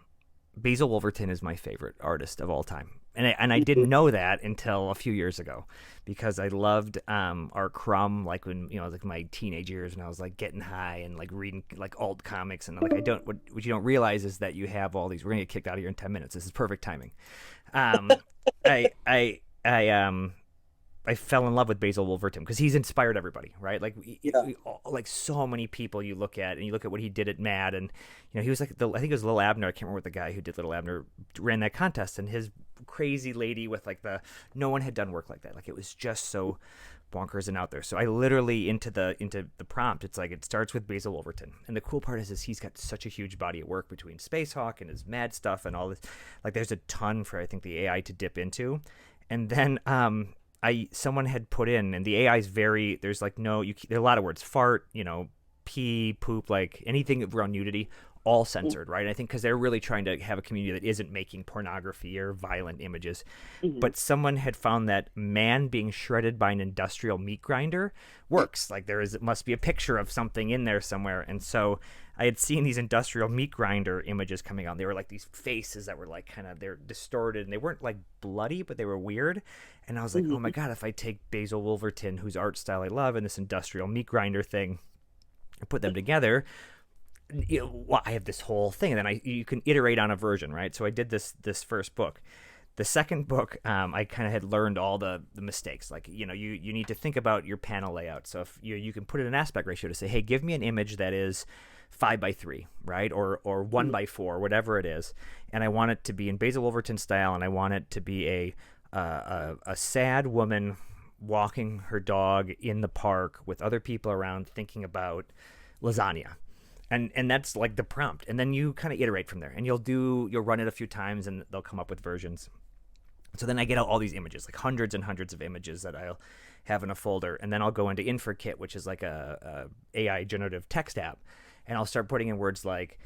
Basil Wolverton is my favorite artist of all time. And I didn't know that until a few years ago, because I loved Art Crumb, like when, like my teenage years, when I was like getting high and like reading like alt comics, and like I don't what you don't realize is that you have all these. We're gonna get kicked out of here in 10 minutes. This is perfect timing. Um, I I I I fell in love with Basil Wolverton because he's inspired everybody, right? Like, yeah, like so many people you look at, and you look at what he did at Mad, and he was like I think it was Lil Abner. I can't remember what the guy who did Little Abner ran that contest, and his crazy lady with like no one had done work like that. Like it was just so bonkers and out there. So I literally into the prompt. It's like it starts with Basil Wolverton, and the cool part is he's got such a huge body of work between Space Hawk and his Mad stuff and all this. Like there's a ton for I think the AI to dip into, and then someone had put in, and the AI is very, there's like no, there are a lot of words, fart, pee, poop, like anything around nudity, all censored, right? I think because they're really trying to have a community that isn't making pornography or violent images. mm-hmm. But someone had found that man being shredded by an industrial meat grinder works. Like it must be a picture of something in there somewhere. And so I had seen these industrial meat grinder images coming out. They were like these faces that were like they're distorted, and they weren't like bloody, but they were weird. And I was like, oh my Mm-hmm. God, if I take Basil Wolverton, whose art style I love, and this industrial meat grinder thing, and put them together, well, I have this whole thing. And then you can iterate on a version, right? So I did this first book. The second book, I kind of had learned all the mistakes. Like, you need to think about your panel layout. So if you can put in an aspect ratio to say, hey, give me an image that is 5:3, right? Or 1:4, whatever it is. And I want it to be in Basil Wolverton style, and I want it to be a sad woman walking her dog in the park with other people around thinking about lasagna. And that's like the prompt. And then you kind of iterate from there, and you'll run it a few times, and they'll come up with versions. So then I get out all these images, like hundreds and hundreds of images that I'll have in a folder, and then I'll go into InferKit, which is like a AI generative text app, and I'll start putting in words like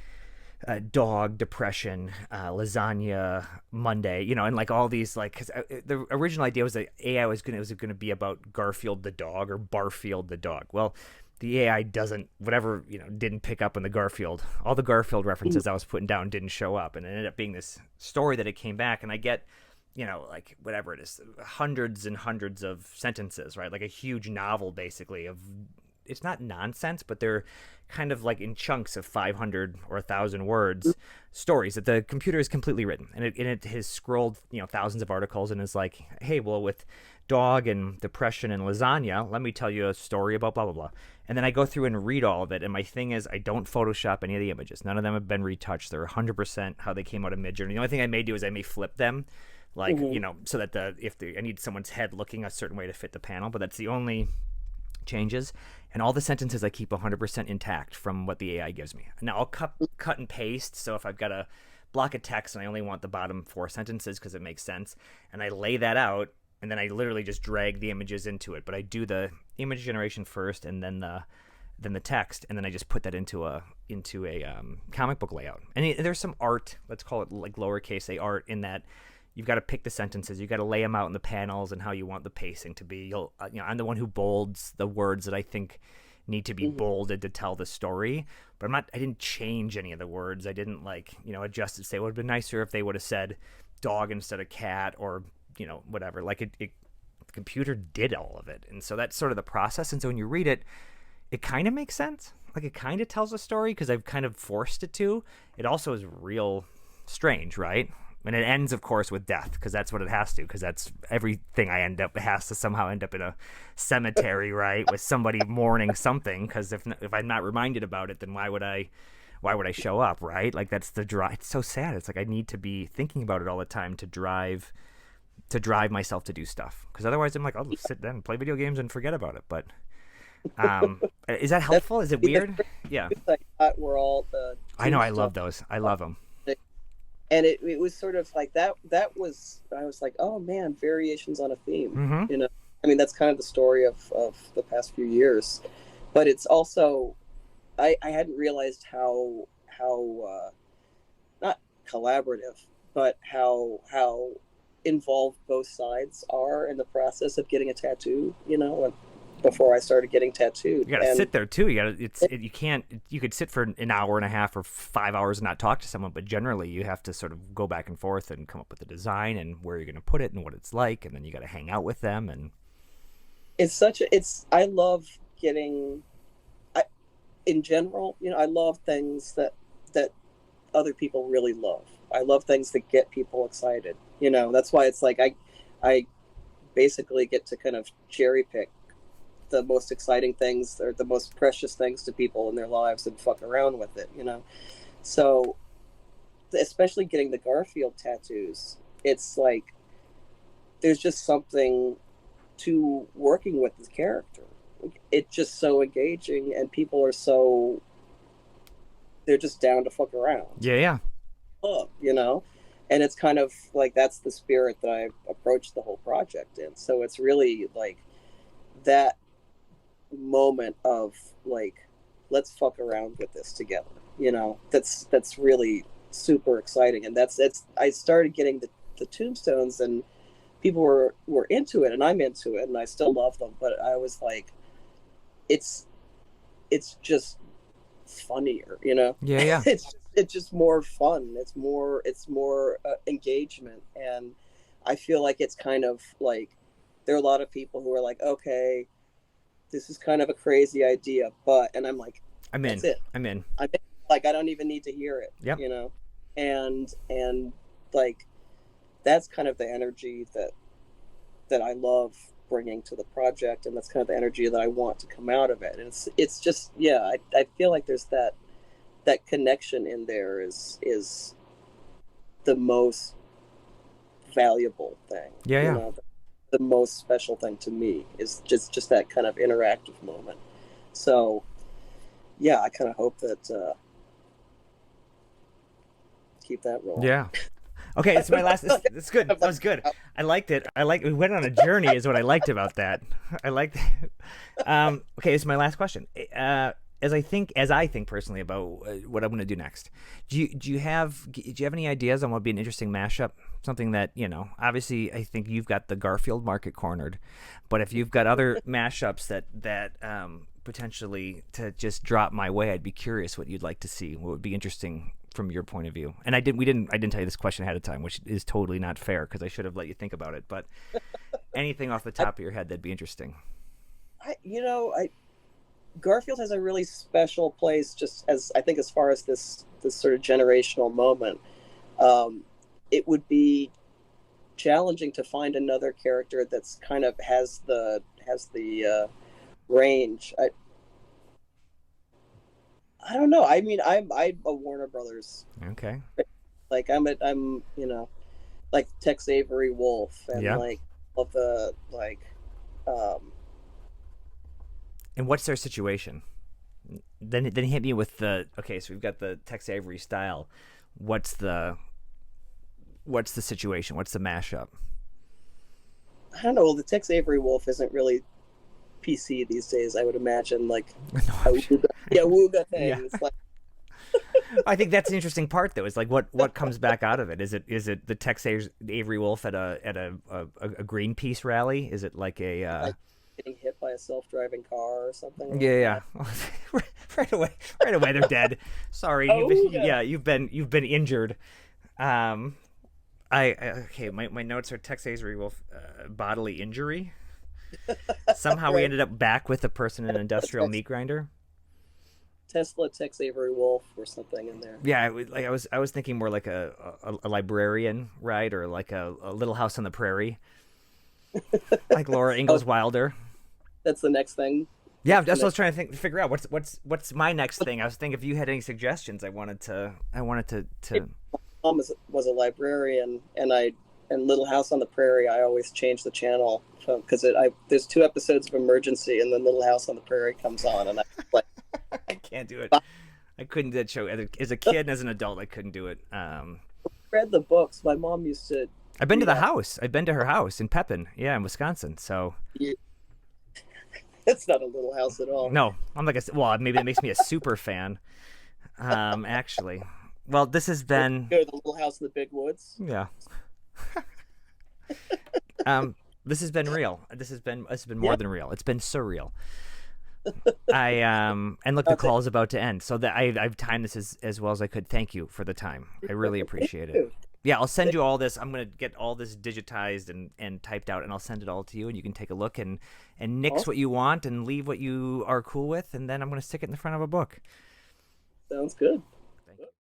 dog, depression, lasagna, Monday, and like all these, like, because the original idea was that AI was gonna be about Garfield the dog or Barfield the dog. Well, the AI didn't pick up on the Garfield. All the Garfield references I was putting down didn't show up, and it ended up being this story that it came back, and I get, like whatever it is, hundreds and hundreds of sentences, right? Like a huge novel, basically, of it's not nonsense, but they're kind of like in chunks of 500 or 1,000 words stories that the computer is completely written, and it has scrolled thousands of articles and is like, hey, well, with dog and depression and lasagna, let me tell you a story about blah blah blah. And then I go through and read all of it, and my thing is, I don't Photoshop any of the images. None of them have been retouched. They're 100% how they came out of Midjourney. The only thing I may do is I may flip them, like so that I need someone's head looking a certain way to fit the panel, but that's the only changes. And all the sentences I keep 100% intact from what the AI gives me. Now I'll cut and paste. So if I've got a block of text and I only want the bottom 4 sentences because it makes sense, and I lay that out, and then I literally just drag the images into it. But I do the image generation first, and then the text, and then I just put that into a comic book layout. And there's some art, let's call it like lowercase a art, in that you've got to pick the sentences, you got to lay them out in the panels and how you want the pacing to be. I'm the one who bolds the words that I think need to be bolded to tell the story, but I didn't change any of the words. I didn't adjust it. Say it would have been nicer if they would have said dog instead of cat, or whatever. Like the computer did all of it, and so that's sort of the process. And so when you read it, it kind of makes sense. Like it kind of tells a story because I've kind of forced it to. It also is real strange, right? And it ends, of course, with death, because that's what it has to, because that's everything I end up has to somehow end up in a cemetery, right, with somebody mourning something. Because if I'm not reminded about it, then why would I show up, right? Like that's the drive. It's so sad. It's like I need to be thinking about it all the time to drive myself to do stuff, because otherwise I'm like, I'll just sit down and play video games and forget about it. But is that helpful? Is it weird? Yeah. We're all the. I know. I love those. I love them. And it was sort of like that. That was, I was like, oh man, variations on a theme. I mean, that's kind of the story of the past few years. But it's also, I hadn't realized how not collaborative, but how involved both sides are in the process of getting a tattoo. Before I started getting tattooed, you gotta sit there too. You could sit for an hour and a half or 5 hours and not talk to someone, but generally you have to sort of go back and forth and come up with a design and where you're going to put it and what it's like, and then you got to hang out with them. And I love getting, in general, I love things that other people really love. I love things that get people excited. That's why it's like I basically get to kind of cherry pick the most exciting things or the most precious things to people in their lives and fuck around with it, So, especially getting the Garfield tattoos, it's like there's just something to working with the character. It's just so engaging, and people are they're just down to fuck around. Yeah. And it's kind of like that's the spirit that I approached the whole project in. So it's really like that moment of like, let's fuck around with this together. That's really super exciting. And I started getting the tombstones, and people were into it, and I'm into it, and I still love them. But I was like, it's just funnier, Yeah. It's just more fun. It's more engagement, and I feel like it's kind of like there are a lot of people who are like, okay, this is kind of a crazy idea, and I'm like, I'm in. I'm in. Like, I don't even need to hear it. Yep. And like that's kind of the energy that I love bringing to the project, and that's kind of the energy that I want to come out of it. And it's just I feel like there's that connection in there is the most valuable thing. Yeah. The most special thing to me is just that kind of interactive moment. So yeah, I kind of hope that keep that rolling. Yeah. Okay, it's my last. It's good. That was good. I liked it. We went on a journey, is what I liked about that. I liked. Okay, it's my last question. As I think personally about what I'm going to do next, do you have any ideas on what would be an interesting mashup? Something that, obviously I think you've got the Garfield market cornered, but if you've got other mashups that potentially to just drop my way, I'd be curious what you'd like to see. What would be interesting from your point of view? And I didn't tell you this question ahead of time, which is totally not fair because I should have let you think about it. But anything off the top of your head that'd be interesting. Garfield has a really special place, just as I think, as far as this sort of generational moment. Um, it would be challenging to find another character that's kind of has the range. I don't know. I mean, I'm a Warner Brothers, Okay. like I'm like Tex Avery Wolf, and Yeah. like of the like um And what's their situation? Then hit me with the okay. So we've got the Tex Avery style. What's the what's the situation? What's the mashup? I don't know. The Tex Avery Wolf isn't really PC these days. I would imagine, like a Wooga, yeah, Wooga thing. Yeah. It's like I think that's an interesting part, though. Is like what comes back out of it? Is it the Tex Avery Wolf at a Greenpeace rally? Is it like a like getting hit by a self-driving car or something like yeah, that. yeah. Right away they're dead. Sorry, Oh yeah. yeah, you've been injured. Um, okay. My notes are Tex Avery Wolf bodily injury. Somehow we Right. ended up back with the person in an industrial Tex, meat grinder. Tesla Tex Avery Wolf or something in there. Yeah, I was thinking more like a librarian, right, or like a Little House on the Prairie, like Laura Oh, Ingalls Wilder. that's the next thing. Yeah, That's the that's what I was next. trying to figure out. What's my next thing? I was thinking if you had any suggestions, I wanted to. Mom was a librarian, and Little House on the Prairie. I always change the channel because there's 2 episodes of Emergency, and then Little House on the Prairie comes on, and I like I can't do it. I couldn't do that show as a kid and as an adult. I couldn't do it. read the books. My mom used to I've been to read the out. house. I've been to her house in Pepin, yeah, in Wisconsin. So It's not a Little House at all. no, I'm like well, maybe that makes me a super fan. Actually, well, this has been Go to the Little House in the Big Woods. yeah. This has been real. This has been more Yeah, than real. It's been surreal. And look, the that's it. call is about to end, so that I've timed this as well as I could. Thank you for the time. I really Thank appreciate it. you. Yeah, I'll send you all this. I'm gonna get all this digitized and typed out, and I'll send it all to you, and you can take a look and nix Awesome. what you want and leave what you are cool with, and then I'm gonna stick it in the front of a book. Sounds good.